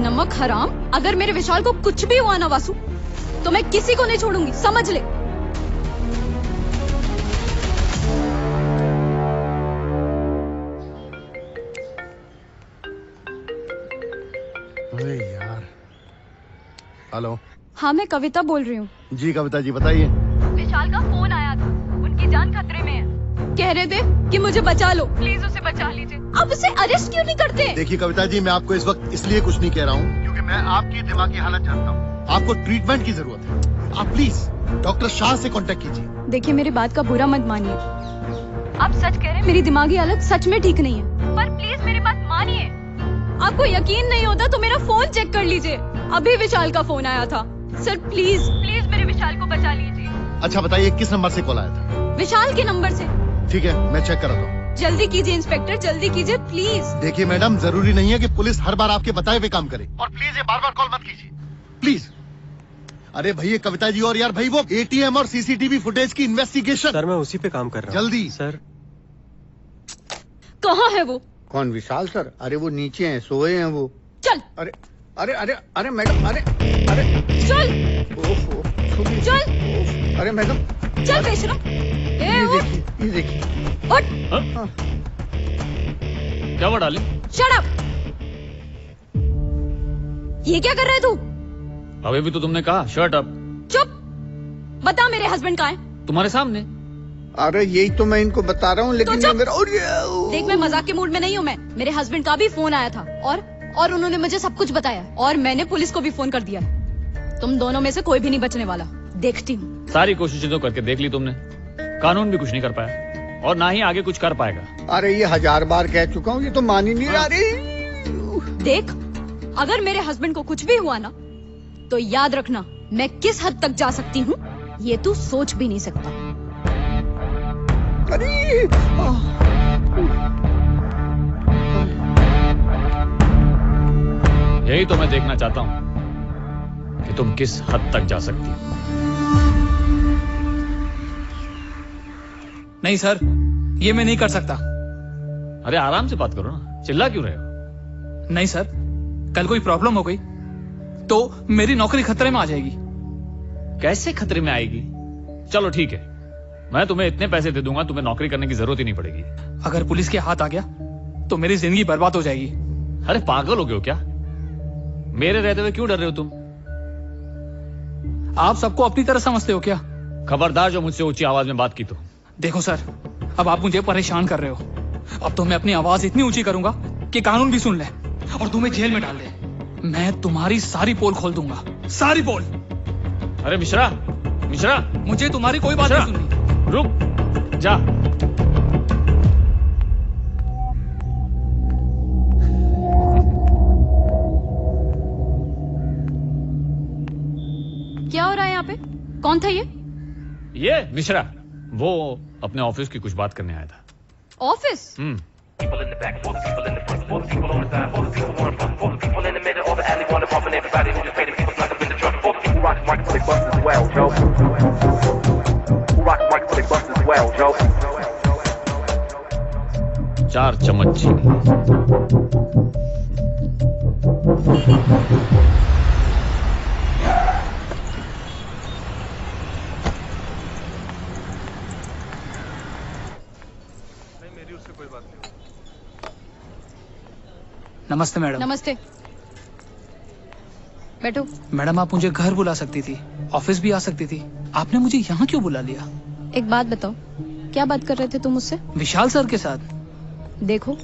नमक हराम, अगर मेरे विशाल को कुछ भी हुआ ना वासु, तो मैं किसी को नहीं छोड़ूंगी, समझ ले। अरे यार। हेलो। हाँ मैं कविता बोल रही हूँ। जी कविता जी बताइए। विशाल का फोन आया था, उनकी जान खतरे में है, कह रहे थे कि मुझे बचा लो, प्लीज उसे बचा लीजिए। आप उसे अरेस्ट क्यों नहीं करते? देखिए कविता जी, मैं आपको इस वक्त इसलिए कुछ नहीं कह रहा हूँ क्योंकि मैं आपकी दिमागी हालत जानता हूँ। आपको ट्रीटमेंट की जरूरत है। आप प्लीज डॉक्टर शाह से कांटेक्ट कीजिए। देखिए मेरी बात का बुरा मत मानिए, आप सच कह रहे हैं, मेरी दिमागी हालत सच में ठीक नहीं है, पर प्लीज मेरी बात मानिए। आपको यकीन नहीं होता तो मेरा फोन चेक कर लीजिए, अभी विशाल का फोन आया था। सर प्लीज प्लीज मेरे विशाल को बचा लीजिए। अच्छा बताइए किस नंबर से कॉल आया था? विशाल के नंबर से। ठीक है मैं चेक कराता हूँ। जल्दी कीजिए इंस्पेक्टर, जल्दी कीजिए प्लीज। देखिए मैडम, जरूरी नहीं है कि पुलिस हर बार आपके बताए हुए काम करे, और प्लीज ये बार बार कॉल मत कीजिए प्लीज। अरे भैया कविता जी, और यार भाई वो एटीएम और सीसीटीवी फुटेज की इन्वेस्टिगेशन। सर मैं उसी पे काम कर रहा हूँ। जल्दी। सर कहाँ है वो? कौन विशाल सर? अरे वो नीचे हैं, सोए हैं वो। चल। अरे अरे अरे अरे मैडम, अरे अरे चल चल। अरे मैडम चल बेशरम। ये देखिए उठ। क्या हुआ डाली? Shut up. ये क्या कर रहा है तू? अभी भी तो तुमने कहा शट अप। चुप। बता मेरे हस्बैंड कहाँ है? तुम्हारे सामने। अरे यही तो मैं इनको बता रहा हूँ, लेकिन तो मेरा देख मैं मजाक के मूड में नहीं हूँ। मैं मेरे हस्बैंड का भी फोन आया था और उन्होंने मुझे सब कुछ बताया, और मैंने पुलिस को भी फोन कर दिया। तुम दोनों में से कोई भी नहीं बचने वाला, देखती हूँ। सारी कोशिशें तो करके देख ली तुमने, कानून भी कुछ नहीं कर पाया और ना ही आगे कुछ कर पाएगा। अरे ये 1000 बार कह चुका हूँ, ये तो मान ही नहीं रही। देख अगर मेरे हस्बैंड को कुछ भी हुआ ना, तो याद रखना मैं किस हद तक जा सकती हूँ ये तू सोच भी नहीं सकता। यही तो मैं देखना चाहता हूँ कि तुम किस हद तक जा सकती हो। नहीं सर, ये मैं नहीं कर सकता। अरे आराम से बात करो ना, चिल्ला क्यों रहे हो? नहीं सर, कल कोई प्रॉब्लम हो गई तो मेरी नौकरी खतरे में आ जाएगी। कैसे खतरे में आएगी? चलो ठीक है, मैं तुम्हें इतने पैसे दे दूंगा, तुम्हें नौकरी करने की जरूरत ही नहीं पड़ेगी। अगर पुलिस के हाथ आ गया तो मेरी जिंदगी बर्बाद हो जाएगी। अरे पागल हो गए हो क्या? मेरे रहते हुए क्यों डर रहे हो तुम? आप सबको अपनी तरह समझते हो क्या? खबरदार जो मुझसे ऊंची आवाज में बात की तो। देखो सर, अब आप मुझे परेशान कर रहे हो। अब तो मैं अपनी आवाज इतनी ऊंची करूंगा कि कानून भी सुन ले और तुम्हें जेल में डाल दे। मैं तुम्हारी सारी पोल खोल दूंगा, सारी पोल। अरे मिश्रा, मिश्रा, मुझे तुम्हारी कोई बात नहीं सुननी। रुक जा। यहाँ पे? कौन था ये? मिश्रा, वो अपने ऑफिस की कुछ बात करने आया था। Office? People in the back, for the people in the front, for the people on the side, for the people on the front, for the people in the middle, or the alley, one above, and everybody who just made the people like up in the truck, for the people rockin' mics till they bust as well, Joe. Who rockin' mics till they bust as well, Joe. 4 चम्मच चीनी। नमस्ते madam. नमस्ते, बैठो। Madam आप मुझे घर बुला सकती थी, ऑफिस भी आ सकती थी, आपने मुझे यहाँ क्यों बुला लिया? एक बात बताओ, क्या बात कर रहे थे तुम मुझसे? विशाल सर के साथ। देखो,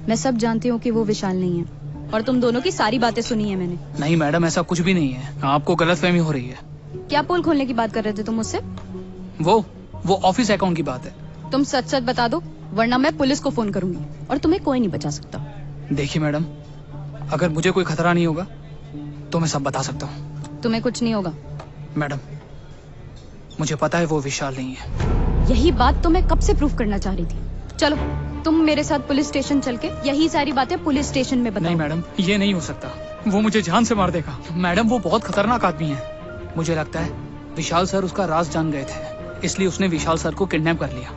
मैं सब जानती हूँ कि वो विशाल नहीं है, और तुम दोनों की सारी बातें सुनी है मैंने। नहीं मैडम, ऐसा कुछ भी नहीं है, आपको गलतफहमी हो रही है। क्या पोल खोलने की बात कर रहे थे तुम मुझसे? वो ऑफिस अकाउंट की बात है। तुम सच सच बता दो, वरना मैं पुलिस को फोन करूंगी और तुम्हें कोई नहीं बचा सकता। देखिए मैडम, अगर मुझे कोई खतरा नहीं होगा तो मैं सब बता सकता हूँ। तुम्हें कुछ नहीं होगा। मैडम, मुझे पता है वो विशाल नहीं है। यही बात तो मैं कब से प्रूफ करना चाह रही थी। चलो तुम मेरे साथ पुलिस स्टेशन चल के यही सारी बातें पुलिस स्टेशन में बताओ। नहीं मैडम, ये नहीं हो सकता, वो मुझे जान से मार देगा। मैडम, वो बहुत खतरनाक आदमी है। मुझे लगता है विशाल सर उसका राज जान गए थे, इसलिए उसने विशाल सर को किडनैप कर लिया,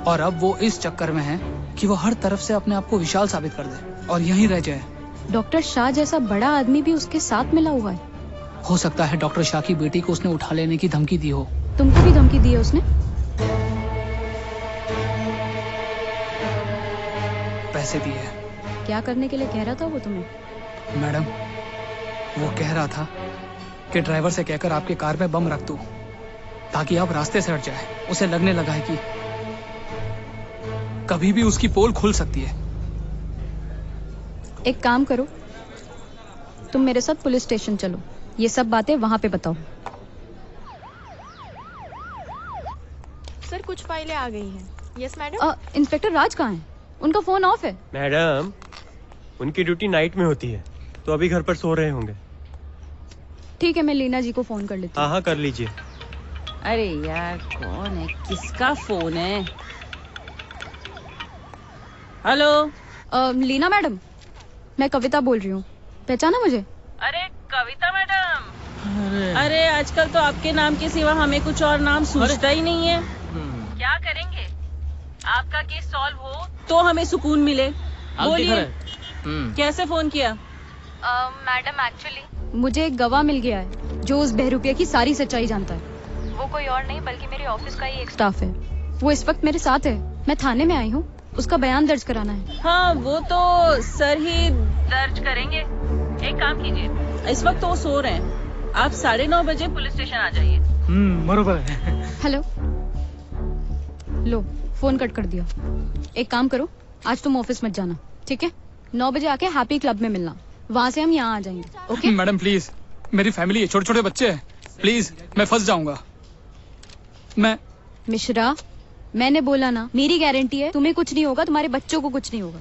और अब वो इस चक्कर में है कि वो हर तरफ से अपने आप को विशाल साबित कर दे और यहीं रह जाए। डॉक्टर शाह जैसा बड़ा आदमी भी उसके साथ मिला हुआ है। हो सकता है डॉक्टर शाह की बेटी को उसने उठा लेने की धमकी दी हो। तुमको भी धमकी दी है उसने? पैसे दिए। क्या करने के लिए कह रहा था वो तुम्हें? मैडम, वो कह रहा था कि ड्राइवर से कहकर आपके कार में बम रख दूं, ताकि आप रास्ते से हट जाए। उसे लगने लगा है कि कभी भी उसकी पोल खुल सकती है। एक काम करो, तुम मेरे साथ पुलिस स्टेशन चलो, ये सब बातें वहाँ पे बताओ। सर कुछ फाइलें आ गई हैं। Yes madam. इंस्पेक्टर राज कहाँ है? उनका फोन ऑफ है। मैडम, उनकी ड्यूटी नाइट में होती है, तो अभी घर पर सो रहे होंगे। ठीक है, मैं लीना जी को फोन कर लेती हूँ। हाँ कर लीजिए। अरे यार, कौन है? किसका फोन है? हेलो। लीना मैडम, मैं कविता बोल रही हूँ, पहचाना मुझे? अरे कविता मैडम, अरे आजकल तो आपके नाम के सिवा हमें कुछ और नाम सूझता ही नहीं है। क्या करेंगे? आपका केस सॉल्व हो तो हमें सुकून मिले। बोलिए, कैसे फोन किया? मैडम, एक्चुअली मुझे एक गवाह मिल गया है जो उस बहरूपिया की सारी सच्चाई जानता है। वो कोई और नहीं बल्कि मेरे ऑफिस का ही एक स्टाफ है। वो इस वक्त मेरे साथ है। मैं थाने में आई हूँ, उसका बयान दर्ज कराना है। हाँ, वो तो सर ही दर्ज करेंगे। एक काम कीजिए, इस वक्त तो वो सो रहे हैं, आप 9:30 बजे पुलिस स्टेशन आ जाइए। बरोबर है। हेलो, लो फोन कट कर दिया। एक काम करो, आज तुम ऑफिस मत जाना, ठीक है? 9 बजे आके हैप्पी क्लब में मिलना, वहाँ से हम यहाँ आ जाएंगे। ओके? मैडम प्लीज, मेरी फैमिली है, छोटे छोटे बच्चे हैं, प्लीज, मैं फंस जाऊंगा। मिश्रा, मैंने बोला ना, मेरी गारंटी है तुम्हें कुछ नहीं होगा, तुम्हारे बच्चों को कुछ नहीं होगा।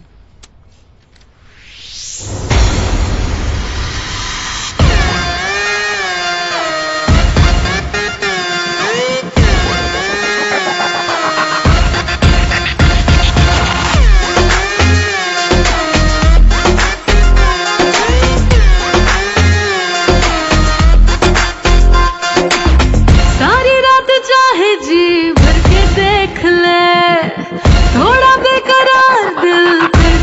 सारी रात चाहे जी भर के देख ले, थोड़ा बेकरार दिल पे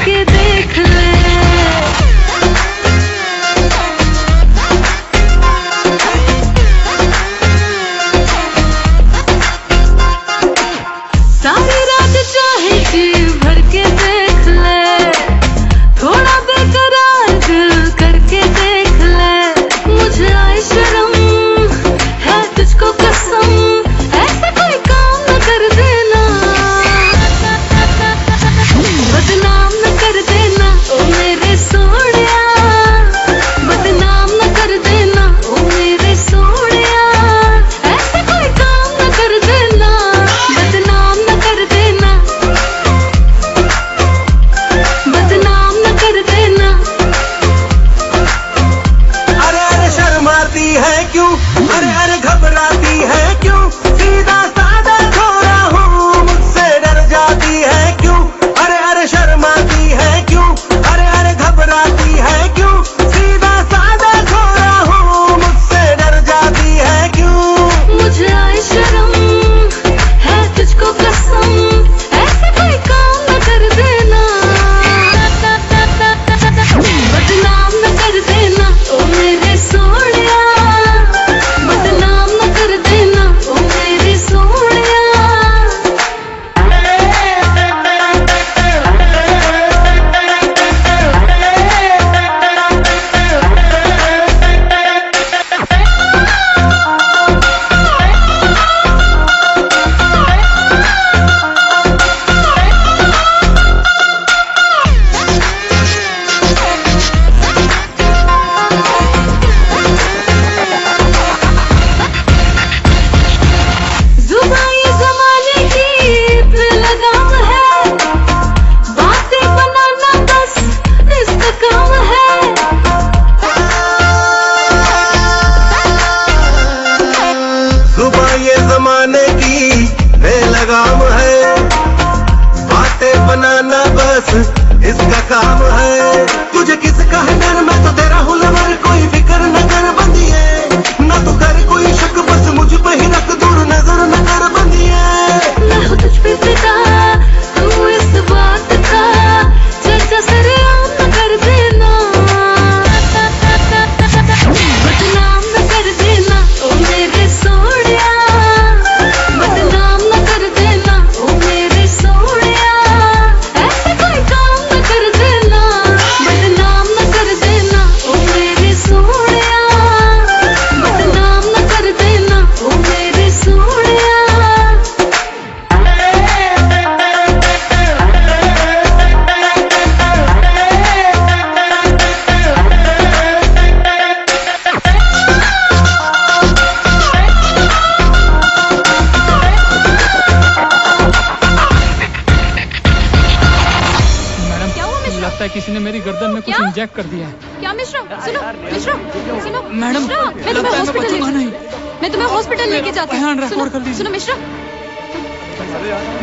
किसी ने मेरी गर्दन में कुछ क्या? इंजेक्ट कर दिया है। क्या मिश्रा? सुनो मिश्रा, सुनो मैडम, मिश्रा, मैं लगता तुम्हें है मैं हॉस्पिटल बचूंगा लेके नहीं। मैं तुम्हें हॉस्पिटल लेके जाती ध्यान हूँ। रखो और कर सुनो दीजिए। सुनो मिश्रा,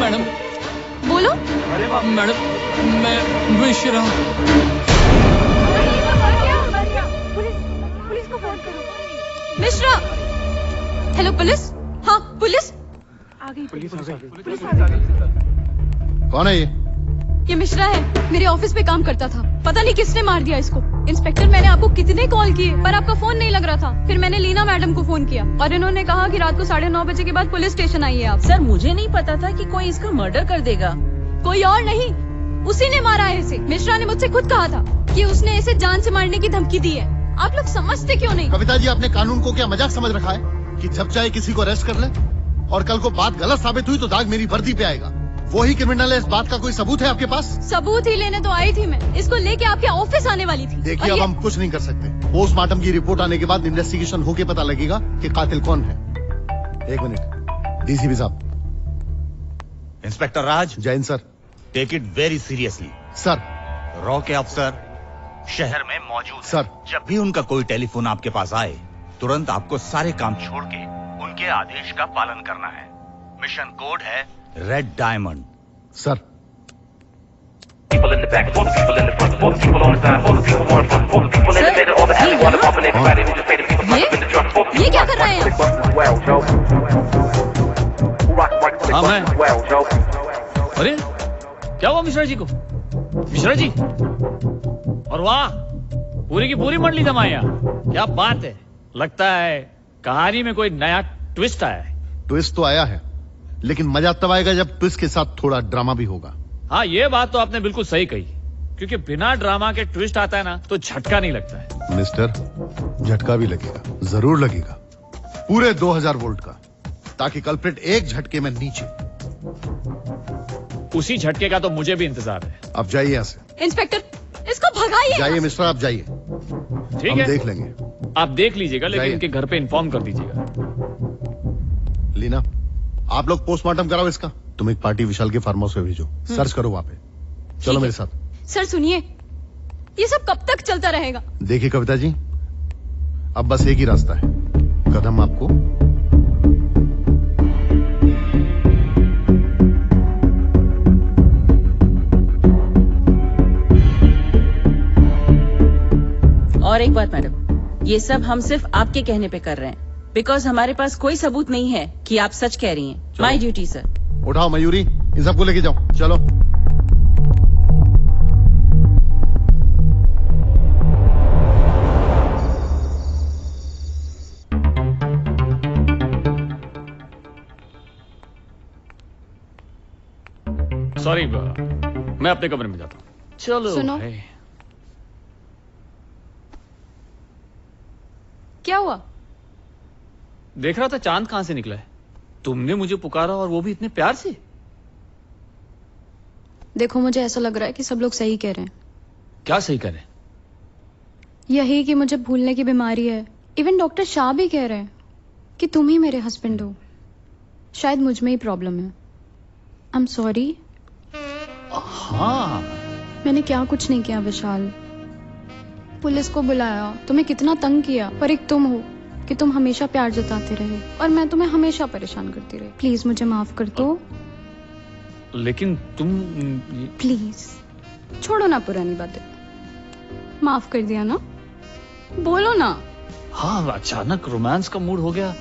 मैडम बोलो। मैडम मैं मिश्रा। पुलिस को फोन करो। Mishra, hello police. हाँ पुलिस आ गई। पुलिस आ गई। कौन है ये मिश्रा है, मेरे ऑफिस पे काम करता था। पता नहीं किसने मार दिया इसको। इंस्पेक्टर, मैंने आपको कितने कॉल किए पर आपका फोन नहीं लग रहा था। फिर मैंने लीना मैडम को फोन किया और इन्होंने कहा कि रात को 9:30 बजे के बाद पुलिस स्टेशन आइए आप। सर मुझे नहीं पता था कि कोई इसका मर्डर कर देगा। कोई और नहीं, उसी ने मारा है इसे। मिश्रा ने मुझसे खुद कहा था कि उसने इसे जान से मारने की धमकी दी है। आप लोग समझते क्यों नहीं? कविता जी, आपने कानून को क्या मजाक समझ रखा है कि जब चाहे किसी को अरेस्ट कर ले, और कल को बात गलत साबित हुई तो दाग मेरी वर्दी पे आएगा। वो ही क्रिमिनल है, इस बात का कोई सबूत है आपके पास? सबूत ही लेने तो आई थी मैं। इसको लेके आपके ऑफिस आने वाली थी। देखिए, और अब ये- हम कुछ नहीं कर सकते। पोस्टमार्टम की रिपोर्ट आने के बाद इन्वेस्टिगेशन होके पता लगेगा कि कातिल कौन है। एक मिनट, डीसीपी साहब। Inspector Raj. Jain sir. Take it very seriously sir. रॉ के अफसर शहर में मौजूद सर। जब भी उनका कोई टेलीफोन आपके पास आए, तुरंत आपको सारे काम छोड़ के उनके आदेश का पालन करना है। मिशन कोड है red diamond. Sir. People in the back, all the people in the front, all the people on the side, all the people more in front, all the people in the middle, all the alley, all the bumping everybody who just paid the people stuck up in the truck, all the people क्या कर रहे हैं? big buses as well, Joe. Who rock the big हाँ, buses as well, Joe. अरे क्या हुआ मिश्रा जी को? मिश्रा जी, और वाह, पूरी की पूरी मंडली जमाई यहाँ। क्या बात है, लगता है कहानी में कोई नया ट्विस्ट आया है। ट्विस्ट तो आया है, लेकिन मजा तब आएगा जब ट्विस्ट के साथ थोड़ा ड्रामा भी होगा। हाँ, ये बात तो आपने बिल्कुल सही कही, क्योंकि बिना ड्रामा के ट्विस्ट आता है ना तो झटका नहीं लगता है। मिस्टर, झटका भी लगेगा, जरूर लगेगा, पूरे 2000 वोल्ट का, ताकि कल्प्रिट एक झटके में नीचे। उसी झटके का तो मुझे भी इंतजार है। अब जाइए यहाँ से। इंस्पेक्टर, इसको भगाइए। जाइए मिस्टर, आप जाइए, ठीक हम है, देख लेंगे। आप देख लीजिएगा, लेकिन जाइए। इनके घर पे इन्फॉर्म कर दीजिएगा। लीना, आप लोग पोस्टमार्टम कराओ इसका। तुम एक पार्टी विशाल के फार्म हाउस पे भेजो, सर्च करो वहां पे। चलो मेरे साथ। सर सुनिए, ये सब कब तक चलता रहेगा? देखिए कविता जी, अब बस एक ही रास्ता है, कदम आपको। और एक बात मैडम, ये सब हम सिर्फ आपके कहने पे कर रहे हैं, बिकॉज हमारे पास कोई सबूत नहीं है कि आप सच कह रही हैं। My duty sir. उठाओ मयूरी, इन सबको लेके जाओ, चलो। सॉरी, मैं अपने कमरे में जाता हूँ। चलो सुनो। भाई। क्या हुआ? देख रहा था चांद कहां से निकला है। तुमने मुझे पुकारा और वो भी इतने प्यार से। देखो, मुझे ऐसा लग रहा है कि सब लोग सही कह रहे हैं। क्या सही करे? यही कि मुझे भूलने की बीमारी है। इवन डॉक्टर शाह भी कह रहे हैं कि तुम ही मेरे हस्बैंड हो। शायद मुझ में ही प्रॉब्लम है। I am sorry. हाँ, मैंने क्या कुछ नहीं किया विशाल। पुलिस को बुलाया, तुम्हें कितना तंग किया, पर एक तुम हो कि तुम हमेशा प्यार जताते रहे और मैं तुम्हें हमेशा परेशान करती रही। प्लीज मुझे माफ कर दो। लेकिन तुम प्लीज छोड़ो ना पुरानी बातें। माफ कर दिया ना? बोलो ना। हाँ, अचानक रोमांस का मूड हो गया,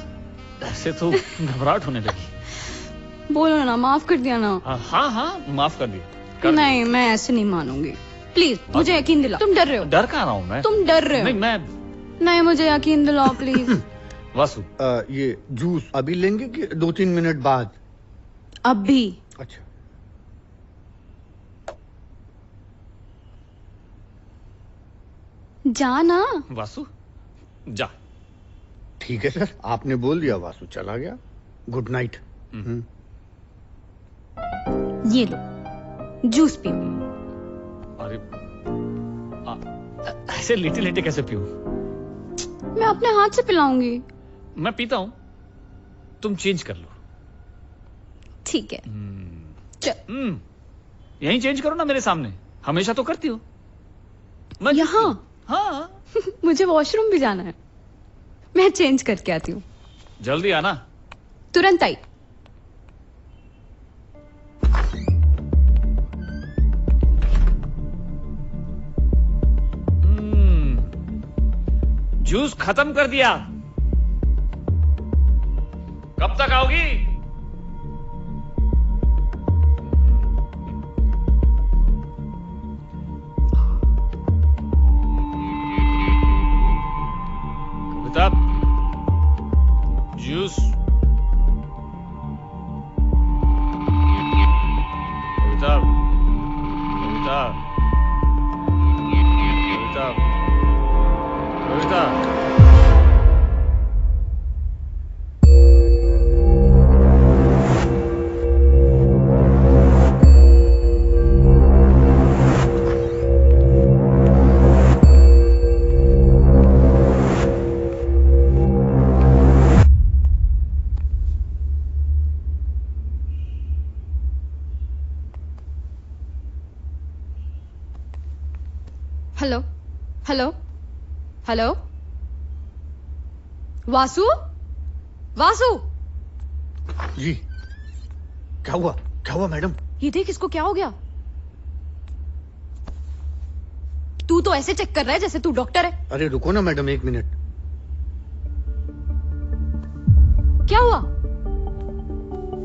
ऐसे तो घबराहट होने लगी। बोलो ना, माफ कर दिया ना? हाँ हाँ, माफ कर दिया। नहीं, मैं ऐसे नहीं मानूंगी। प्लीज मुझे यकीन दिलाओ। तुम डर रहे हो। डर कहाँ रहा हूँ मैं? तुम डर रहे हो। नहीं, मैं नहीं, मुझे यकीन दिलाओ प्लीज। वासु, ये जूस अभी लेंगे कि 2-3 मिनट बाद? अभी। अच्छा। जा ना। वासु, जा। ठीक है सर, आपने बोल दिया, वासु चला गया। Good night. ये लो, जूस पियो। अरे ऐसे लेटे लेटे कैसे पीऊं? मैं अपने हाथ से पिलाऊंगी। मैं पीता हूं, तुम चेंज कर लो। ठीक है। यहीं चेंज करो ना मेरे सामने, हमेशा तो करती हो। यहाँ? हाँ। मुझे वॉशरूम भी जाना है, मैं चेंज करके आती हूँ। जल्दी आना। तुरंत आई। जूस खत्म कर दिया। कब तक आओगी? Kavita, juice. Kavita, Kavita, Kavita, Kavita. Hello, hello, hello, Vasu, Vasu. जी, क्या हुआ? क्या हुआ मैडम? ये देख, इसको क्या हो गया? तू तो ऐसे चेक कर रहा है जैसे तू डॉक्टर है। अरे रुको ना मैडम, 1 मिनट। क्या हुआ?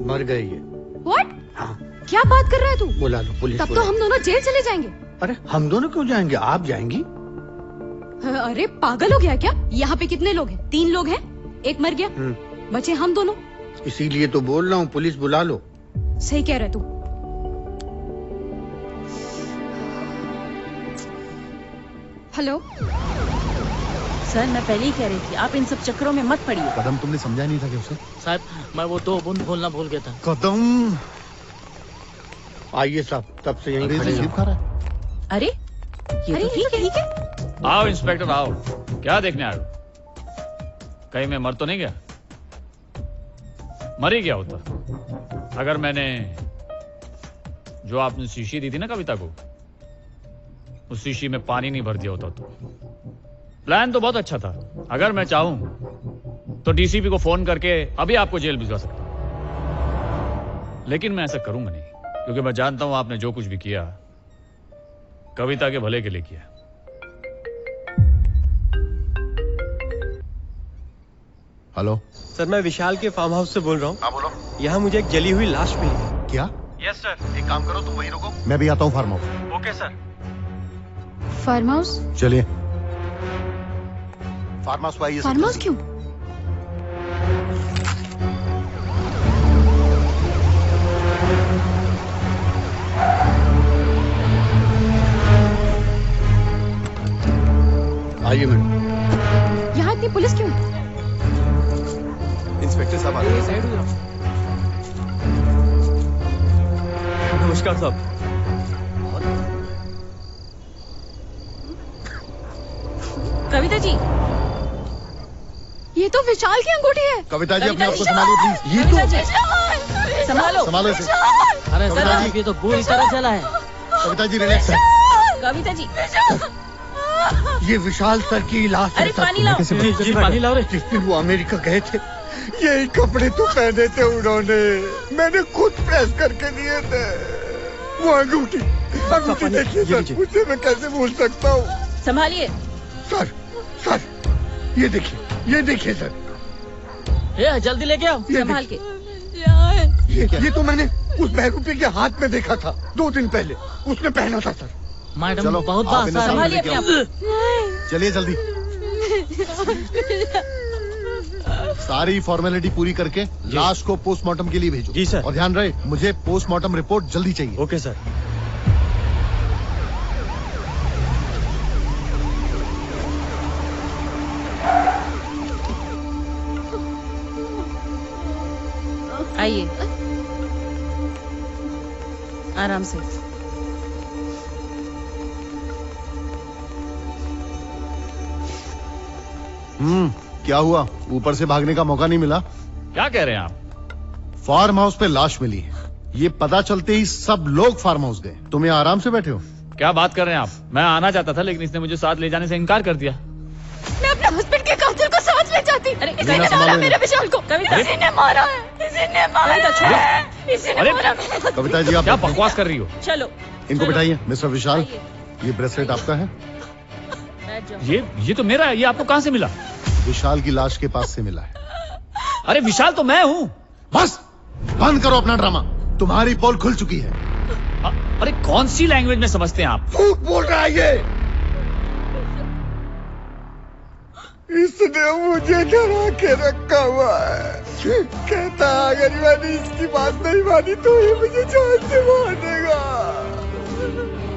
मर गए ये। What? हाँ। क्या बात कर रहा है तू? बुला लो पुलिस। तब तो हम दोनों जेल चले जाएंगे। अरे हम दोनों क्यों जाएंगे? आप जाएंगी? अरे पागल हो गया क्या? यहाँ पे कितने लोग हैं? 3 लोग हैं, एक मर गया, बचे हम दोनों। इसीलिए तो बोल रहा हूँ, पुलिस बुला लो। सही कह रहे तू। हेलो सर, मैं पहले ही कह रही थी, आप इन सब चक्करों में मत पड़िए। कदम, तुमने समझा नहीं था कि उसे? साहब, मैं वो 2 बूंद बोलना भूल गया था। कदम, आइए साहब, तब से यहीं अरे खड़े ये हैं। खा रहा है। अरे ये तो ठीक है। आओ इंस्पेक्टर, आओ। क्या देखने आए हो? कहीं मैं मर तो नहीं गया? मर ही गया होता अगर मैंने जो आपने शीशी दी थी ना कविता को, उस शीशी में पानी नहीं भर दिया होता तो। प्लान तो बहुत अच्छा था। अगर मैं चाहूं तो डीसीपी को फोन करके अभी आपको जेल भिजवा सकता हूं, लेकिन मैं ऐसा करूंगा नहीं, क्योंकि मैं जानता हूं आपने जो कुछ भी किया कविता के भले के लिए किया। हेलो सर, मैं विशाल के फार्म हाउस से बोल रहा हूँ। हाँ बोलो। यहाँ मुझे एक जली हुई लाश मिली। क्या? Yes sir. एक काम करो, तुम वहीं रुको। मैं भी आता हूँ farm house. Okay sir. Farm house? चलिए। फार्म हाउस पर आइए। फार्म हाउस क्यों? आइए मैडम। यहाँ इतनी पुलिस क्यों? इंस्पेक्टर साहब आ गए। नमस्कार साहब। कविता जी, ये तो विशाल की अंगूठी है। कविता जी, अपने आप को संभालिए प्लीज। ये तो संभालो। संभालो इसे। अरे कविता सर, जी। ये तो बुरी तरह चला है। कविता जी रिलैक्स है। कविता जी, ये विशाल सर की लाश है अरे सर। पानी लाओ। जी पानी लाओ रे। जिस दिन वो अमेरिका गए थे, यही कपड़े तो पहने थे उन्होंने। मैंने खुद प्रेस करके दिए थे। वो अंगूठी देखिए सर, मुझे मैं कैसे भूल सकता हूँ? संभालिए। सर, ये देखिए सर। ये जल्दी लेके आओ। संभाल के। ये तो मैंने उस बहरूपी के हाथ में देखा था 2 दिन पहले, उसने पहना था सर। मैडम चलो, बहुत आप इन्हें बात संभालिए अपने आप को। चलिए जल्दी। सारी फॉर्मेलिटी पूरी करके लाश को पोस्टमार्टम के लिए भेजो। जी सर। और ध्यान रहे, मुझे पोस्टमार्टम रिपोर्ट जल्दी चाहिए। Okay sir. आइए, आराम से। क्या हुआ? ऊपर से भागने का मौका नहीं मिला? क्या कह रहे हैं आप? फार्म हाउस पे लाश मिली है, ये पता चलते ही सब लोग फार्म हाउस गए। तुम यहाँ आराम से बैठे हो? क्या बात कर रहे हैं आप? मैं आना चाहता था लेकिन इसने मुझे साथ ले जाने से इनकार कर दिया। मैं अपने हस्बैंड के कातिल को साथ ले जाती। इसी ने मारा मेरे विशाल को। इसी ने मारा है। इसी ने मारा है। इसी ने मारा। कविता जी आप क्या बकवास कर रही हो? चलो इनको बिठाइए। मिस्टर विशाल, ये ब्रेसलेट आपका है? ये तो मेरा है। ये आपको कहाँ से मिला? विशाल की लाश के पास से मिला है। अरे विशाल तो मैं हूँ। बस बंद करो अपना ड्रामा। तुम्हारी पोल खुल चुकी है। अरे कौन सी लैंग्वेज में समझते हैं आप? फूक बोल रहा है ये। इसने मुझे डरा के रखा हुआ है। कहता अगर मैंने इसकी बात नहीं मानी तो ये मुझे जान से मार देगा।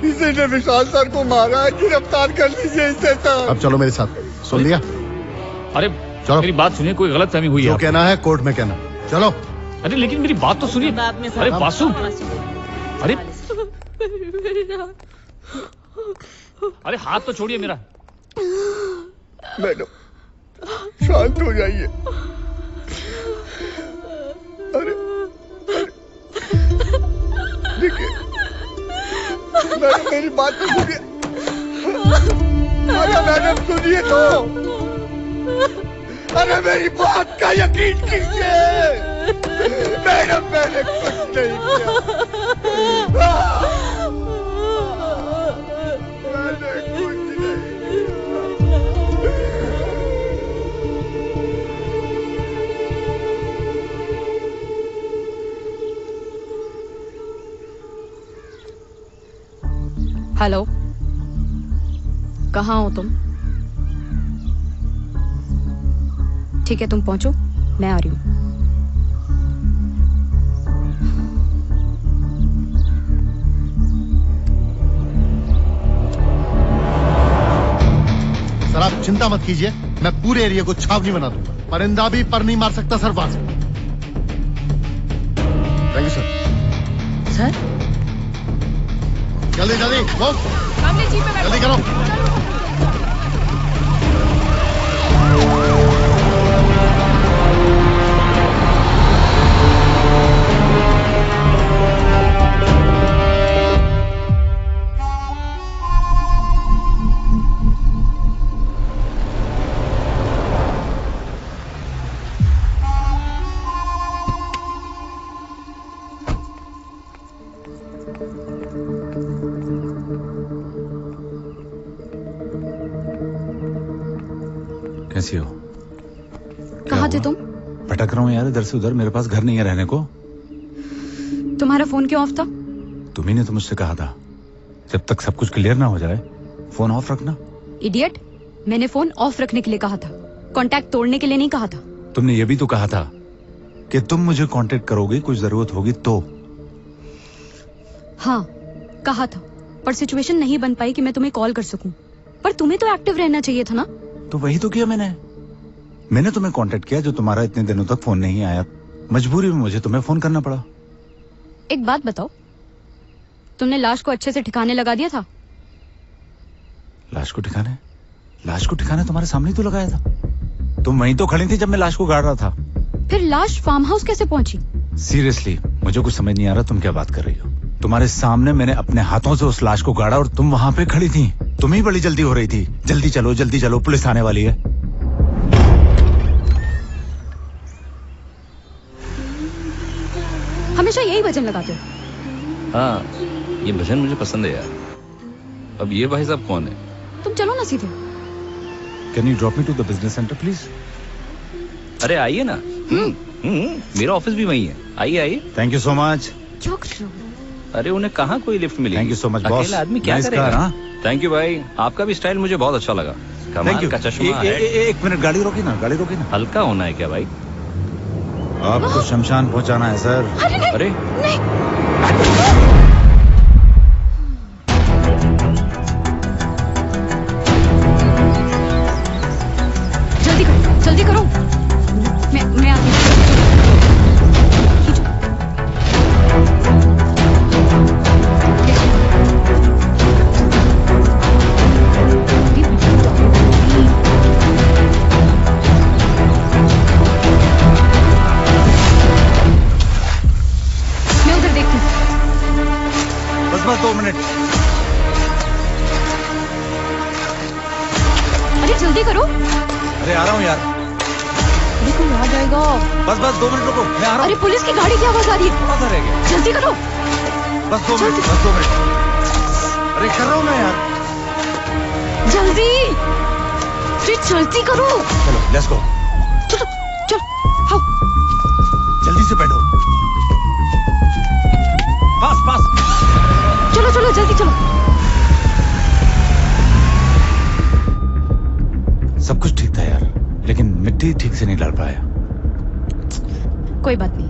इसने विशाल सर को मारा है। गिरफ्तार कर लीजिए इसे सर। अब चलो मेरे साथ। सुन लिया? अरे चलो मेरी बात सुनिए, कोई गलत फहमी हुई है। जो कहना है कोर्ट में कहना। चलो। अरे लेकिन मेरी बात तो सुनिए। अरे वासु, अरे हाथ तो छोड़िए मेरा। मैडम शांत हो जाइए। अरे देखिए मैडम मेरी बात तो सुनिए। अरे मैडम सुनिए तो। अरे मेरी बात का यकीन कीजिए। मैडम मैंने कुछ नहीं किया। मैंने कुछ नहीं। हेलो, कहाँ हो तुम? ठीक है तुम पहुंचो, मैं आ रही हूँ। सर आप चिंता मत कीजिए, मैं पूरे एरिया को छावनी बना दूंगा। परिंदा भी पर नहीं मार सकता सर बाज। Thank you sir. सर जल्दी जल्दी जल्दी करो। कैसी हो? कहाँ थे तुम? भटक रहा हूँ यार इधर से उधर। मेरे पास घर नहीं है रहने को। तुम्हारा फोन क्यों ऑफ था? तुम्ही ने तो मुझसे कहा था जब तक सब कुछ क्लियर ना हो जाए फोन ऑफ रखना। इडियट, मैंने फोन ऑफ रखने के लिए कहा था, कांटेक्ट तोड़ने के लिए नहीं कहा था। तुमने ये भी तो कहा था कि तुम मुझे कांटेक्ट करोगे कुछ जरूरत होगी तो। हाँ कहा था, पर सिचुएशन नहीं बन पाई कि मैं तुम्हें कॉल कर सकूं। पर तुम्हें तो एक्टिव रहना चाहिए था ना। तो वही तो किया मैंने तुम्हें कांटेक्ट किया जो तुम्हारा इतने दिनों तक फोन नहीं आया। मजबूरी में मुझे तुम्हें फोन करना पड़ा। एक बात बताओ, तुमने लाश को अच्छे से ठिकाने लगा दिया था? लाश को ठिकाने तुम्हारे सामने तो लगाया था। तुम वहीं तो खड़ी थी जब मैं लाश को गाड़ रहा था। फिर लाश फार्म हाउस कैसे पहुंची? सीरियसली मुझे कुछ समझ नहीं आ रहा तुम क्या बात कर रही हो। तुम्हारे सामने मैंने अपने हाथों से उस लाश को गाड़ा और तुम वहां पे खड़ी थी। तुम्हें बड़ी जल्दी हो रही थी। जल्दी चलो पुलिस आने वाली है। हमेशा यही भजन लगाते हो? हाँ ये भजन मुझे पसंद है यार। अब ये भाई साहब कौन है? तुम चलो ना सीधे। Can you drop me to the business centre please? अरे आइए ना। मेरा ऑफिस भी वही है। आइए। Thank you so much. अरे उन्हें कहाँ कोई लिफ्ट मिली? Thank you so much boss. अकेला आदमी क्या करेगा? थैंक यू भाई, आपका भी स्टाइल मुझे बहुत अच्छा लगा। कमाल का चश्मा है। एक मिनट, गाड़ी रोकी ना। हल्का होना है क्या भाई? आपको शमशान पहुंचाना है सर। अरे जल्दी करो। मैं आती हूँ। बस 2 मिनट। जाओ। बस 2 मिनट रुको, मैं आ रहा हूँ। अरे पुलिस की गाड़ी की आवाज आ रही है। थोड़ा सा रह गया। जल्दी करो। बस 2 मिनट। अरे कर रहा हूँ मैं यार। जल्दी जल्दी करो। चलो लेट्स गो। चलो चलो आओ। जल्दी से बैठो। पास। चलो चलो जल्दी चलो। सब कुछ ठीक था यार, लेकिन मिट्टी ठीक से नहीं डाल पाया। कोई बात नहीं,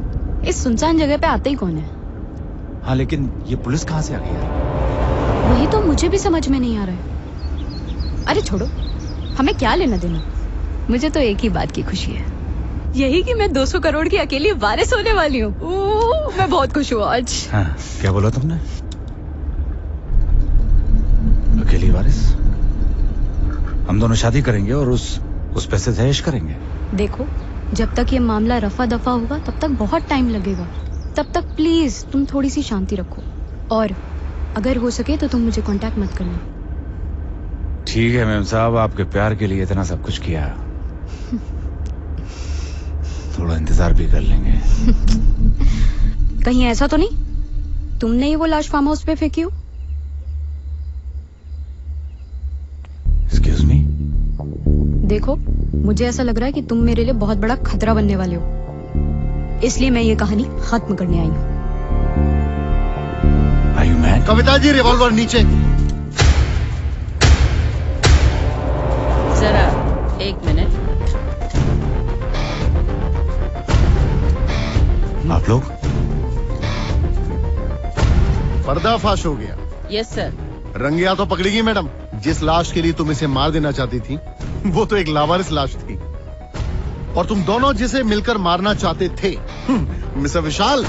इस सुनसान जगह पे आते ही कौन है? हाँ, लेकिन ये पुलिस कहाँ से आ गई यार? वही तो मुझे भी समझ में नहीं आ रहा है। अरे छोड़ो, हमें क्या लेना देना। मुझे तो एक ही बात की खुशी है, यही कि मैं 200 करोड़ की अकेली वारिस होने वाली हूँ। मैं बहुत खुश हूँ आज। हाँ, क्या बोला तुमने? अकेली वारिस? हम दोनों शादी करेंगे और उस पैसे से ऐश करेंगे। देखो, जब तक ये मामला रफा दफा होगा तब तक बहुत टाइम लगेगा। तब तक प्लीज तुम थोड़ी सी शांति रखो, और अगर हो सके तो तुम मुझे कांटेक्ट मत करना। ठीक है मैम साहब, आपके प्यार के लिए इतना सब कुछ किया, थोड़ा इंतजार भी कर लेंगे। कहीं ऐसा तो नहीं तुमने ही वो लाश फार्म हाउस पे फेंकी हो? Excuse me? देखो, मुझे ऐसा लग रहा है कि तुम मेरे लिए बहुत बड़ा खतरा बनने वाले हो, इसलिए मैं ये कहानी खत्म करने आई हूँ। Are you mad? Kavita ji, revolver नीचे। जरा 1 मिनट। आप लोग? पर्दाफाश हो गया। Yes sir. रंगिया तो पकड़ेगी मैडम। जिस लाश के लिए तुम इसे मार देना चाहती थी, वो तो एक लावारिस लाश थी, और तुम दोनों जिसे मिलकर मारना चाहते थे, मिस्टर विशाल।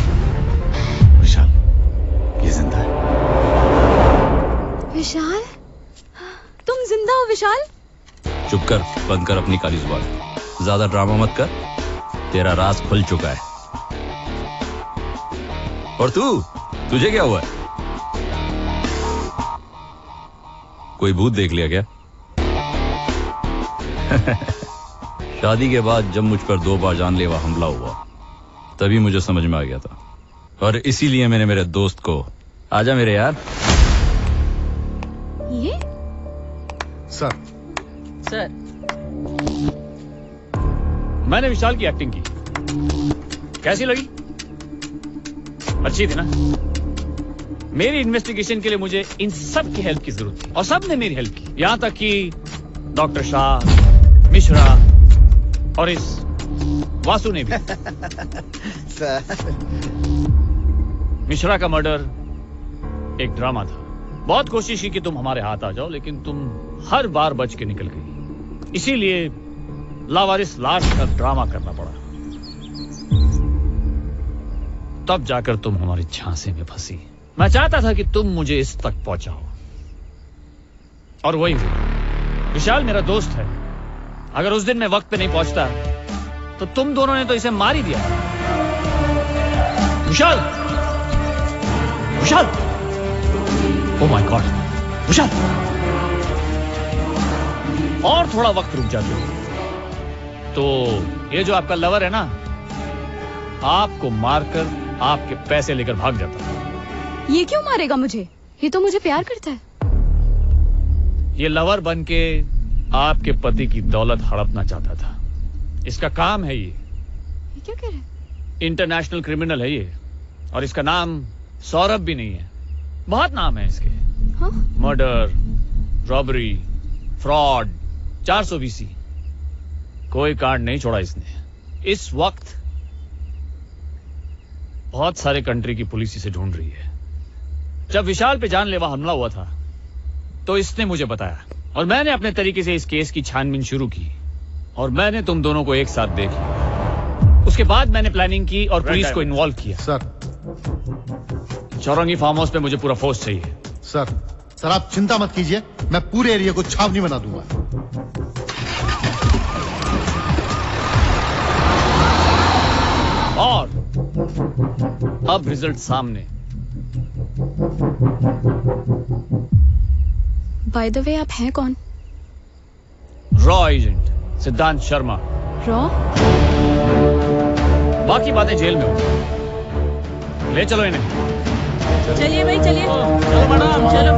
ये जिंदा है। विशाल, तुम जिंदा हो विशाल? चुप कर, बंद कर अपनी काली जुबान। ज्यादा ड्रामा मत कर, तेरा राज खुल चुका है। और तुझे क्या हुआ है? कोई भूत देख लिया क्या? शादी के बाद जब मुझ पर 2 बार जानलेवा हमला हुआ, तभी मुझे समझ में आ गया था, और इसीलिए मैंने मेरे दोस्त को, आजा मेरे यार। ये सर मैंने विशाल की एक्टिंग की, कैसी लगी? अच्छी थी ना? मेरी इन्वेस्टिगेशन के लिए मुझे इन सब की हेल्प की जरूरत थी, और सब ने मेरी हेल्प की, यहां तक कि डॉक्टर शाह, मिश्रा और इस वासु ने भी। मिश्रा का मर्डर एक ड्रामा था। बहुत कोशिश की कि तुम हमारे हाथ आ जाओ, लेकिन तुम हर बार बच के निकल गई। इसीलिए लावारिस लाश का ड्रामा करना पड़ा। तब जाकर तुम हमारी झांसे में फंसी। मैं चाहता था कि तुम मुझे इस तक पहुंचाओ, और वही हुआ। विशाल मेरा दोस्त है, अगर उस दिन मैं वक्त पे नहीं पहुंचता तो तुम दोनों ने तो इसे मार ही दिया। विशाल, विशाल, ओह माय गॉड, विशाल, और थोड़ा वक्त रुक जाते तो ये जो आपका लवर है ना, आपको मारकर आपके पैसे लेकर भाग जाता। ये क्यों मारेगा मुझे? ये तो मुझे प्यार करता है। ये लवर बन के आपके पति की दौलत हड़पना चाहता था। इसका काम है ये क्या कह रहे? इंटरनेशनल क्रिमिनल है ये, और इसका नाम सौरभ भी नहीं है, बहुत नाम है इसके। हाँ? मर्डर, रॉबरी, फ्रॉड, 420, कोई कांड नहीं छोड़ा इसने। इस वक्त बहुत सारे कंट्री की पुलिस इसे ढूंढ रही है। जब विशाल पे जानलेवा हमला हुआ था तो इसने मुझे बताया, और मैंने अपने तरीके से इस केस की छानबीन शुरू की, और मैंने तुम दोनों को एक साथ देख लिया। उसके बाद मैंने प्लानिंग की और पुलिस को इन्वॉल्व किया। सर, चौरंगी फार्म हाउस पे मुझे पूरा फोर्स चाहिए। सर आप चिंता मत कीजिए, मैं पूरे एरिया को छावनी बना दूंगा। और अब रिजल्ट सामने। बाय द वे, आप हैं कौन? रॉ एजेंट सिद्धांत शर्मा। रॉ? बाकी बातें जेल में होगी। ले चलो इन्हें। चलिए भाई चलिए। चलो मैडम चलो।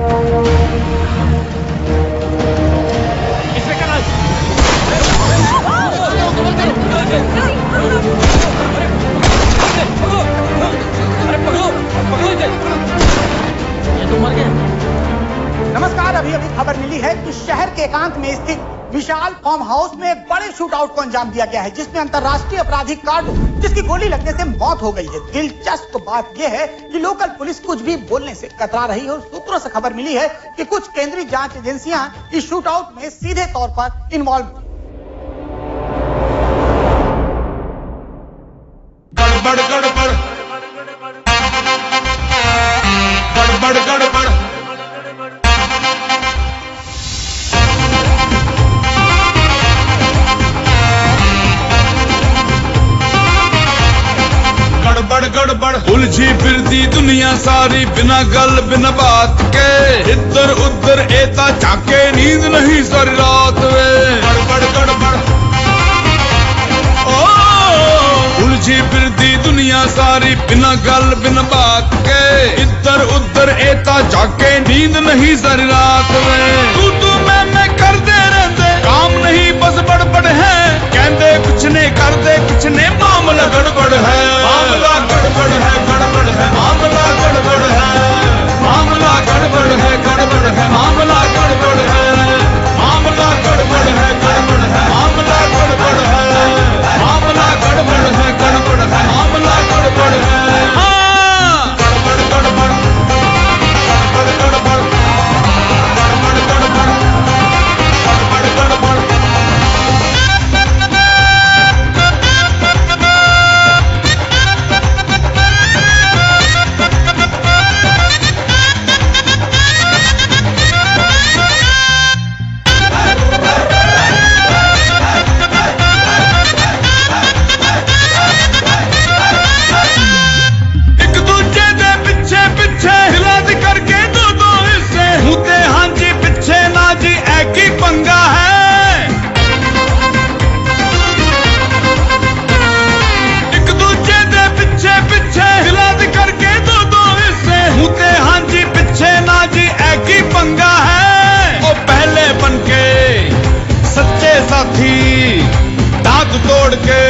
ये तो मर गया। नमस्कार, अभी अभी खबर मिली है कि शहर के एकांत में स्थित विशाल फार्म हाउस में एक बड़े शूट आउट को अंजाम दिया गया है, जिसमें अंतर्राष्ट्रीय अपराधी कार्डो, जिसकी गोली लगने से मौत हो गई है। दिलचस्प बात यह है कि लोकल पुलिस कुछ भी बोलने से कतरा रही है और सूत्रों से खबर मिली है कि कुछ केंद्रीय जांच एजेंसियां इस शूट आउट में सीधे तौर पर इन्वॉल्व। गड़बड़ गड़बड़ गड़बड़ गड़बड़ गड़बड़ गड़बड़ उलझी फिरती दुनिया सारी, बिना गल बिना बात के, इधर उधर एता झाके, नींद नहीं सारी रात वे। गड़बड़ गड़बड़ उलझी फिरती दुनिया सारी, बिना गल बिना बात के, इधर उधर एता झाके, नींद नहीं सारी रात में। तू मैं करते रहते, काम नहीं बस बड़बड़ है, कहते कुछ ने करते कुछ ने, मामला गड़बड़ है, मामला गड़बड़ है, गड़बड़ है, मामला गड़बड़ है, मामला गड़बड़ है, गड़बड़ है, मामला गड़बड़ है, मामला गड़बड़ है, गड़बड़ है, मामला गड़बड़ है, मामला गड़बड़ है, गड़बड़ है, मामला गड़बड़ है। हाँ गड़बड़ गड़बड़ गड़बड़ गड़बड़ गड़बड़ गड़बड़ गड़बड़ गड़बड़। पंगा है एक दूजे दे पिछे पिछे हिलाद करके दो हिस्से, होते हाँ जी पिछे ना जी, एक ही पंगा है। वो पहले बनके सच्चे साथी, दांत तोड़ के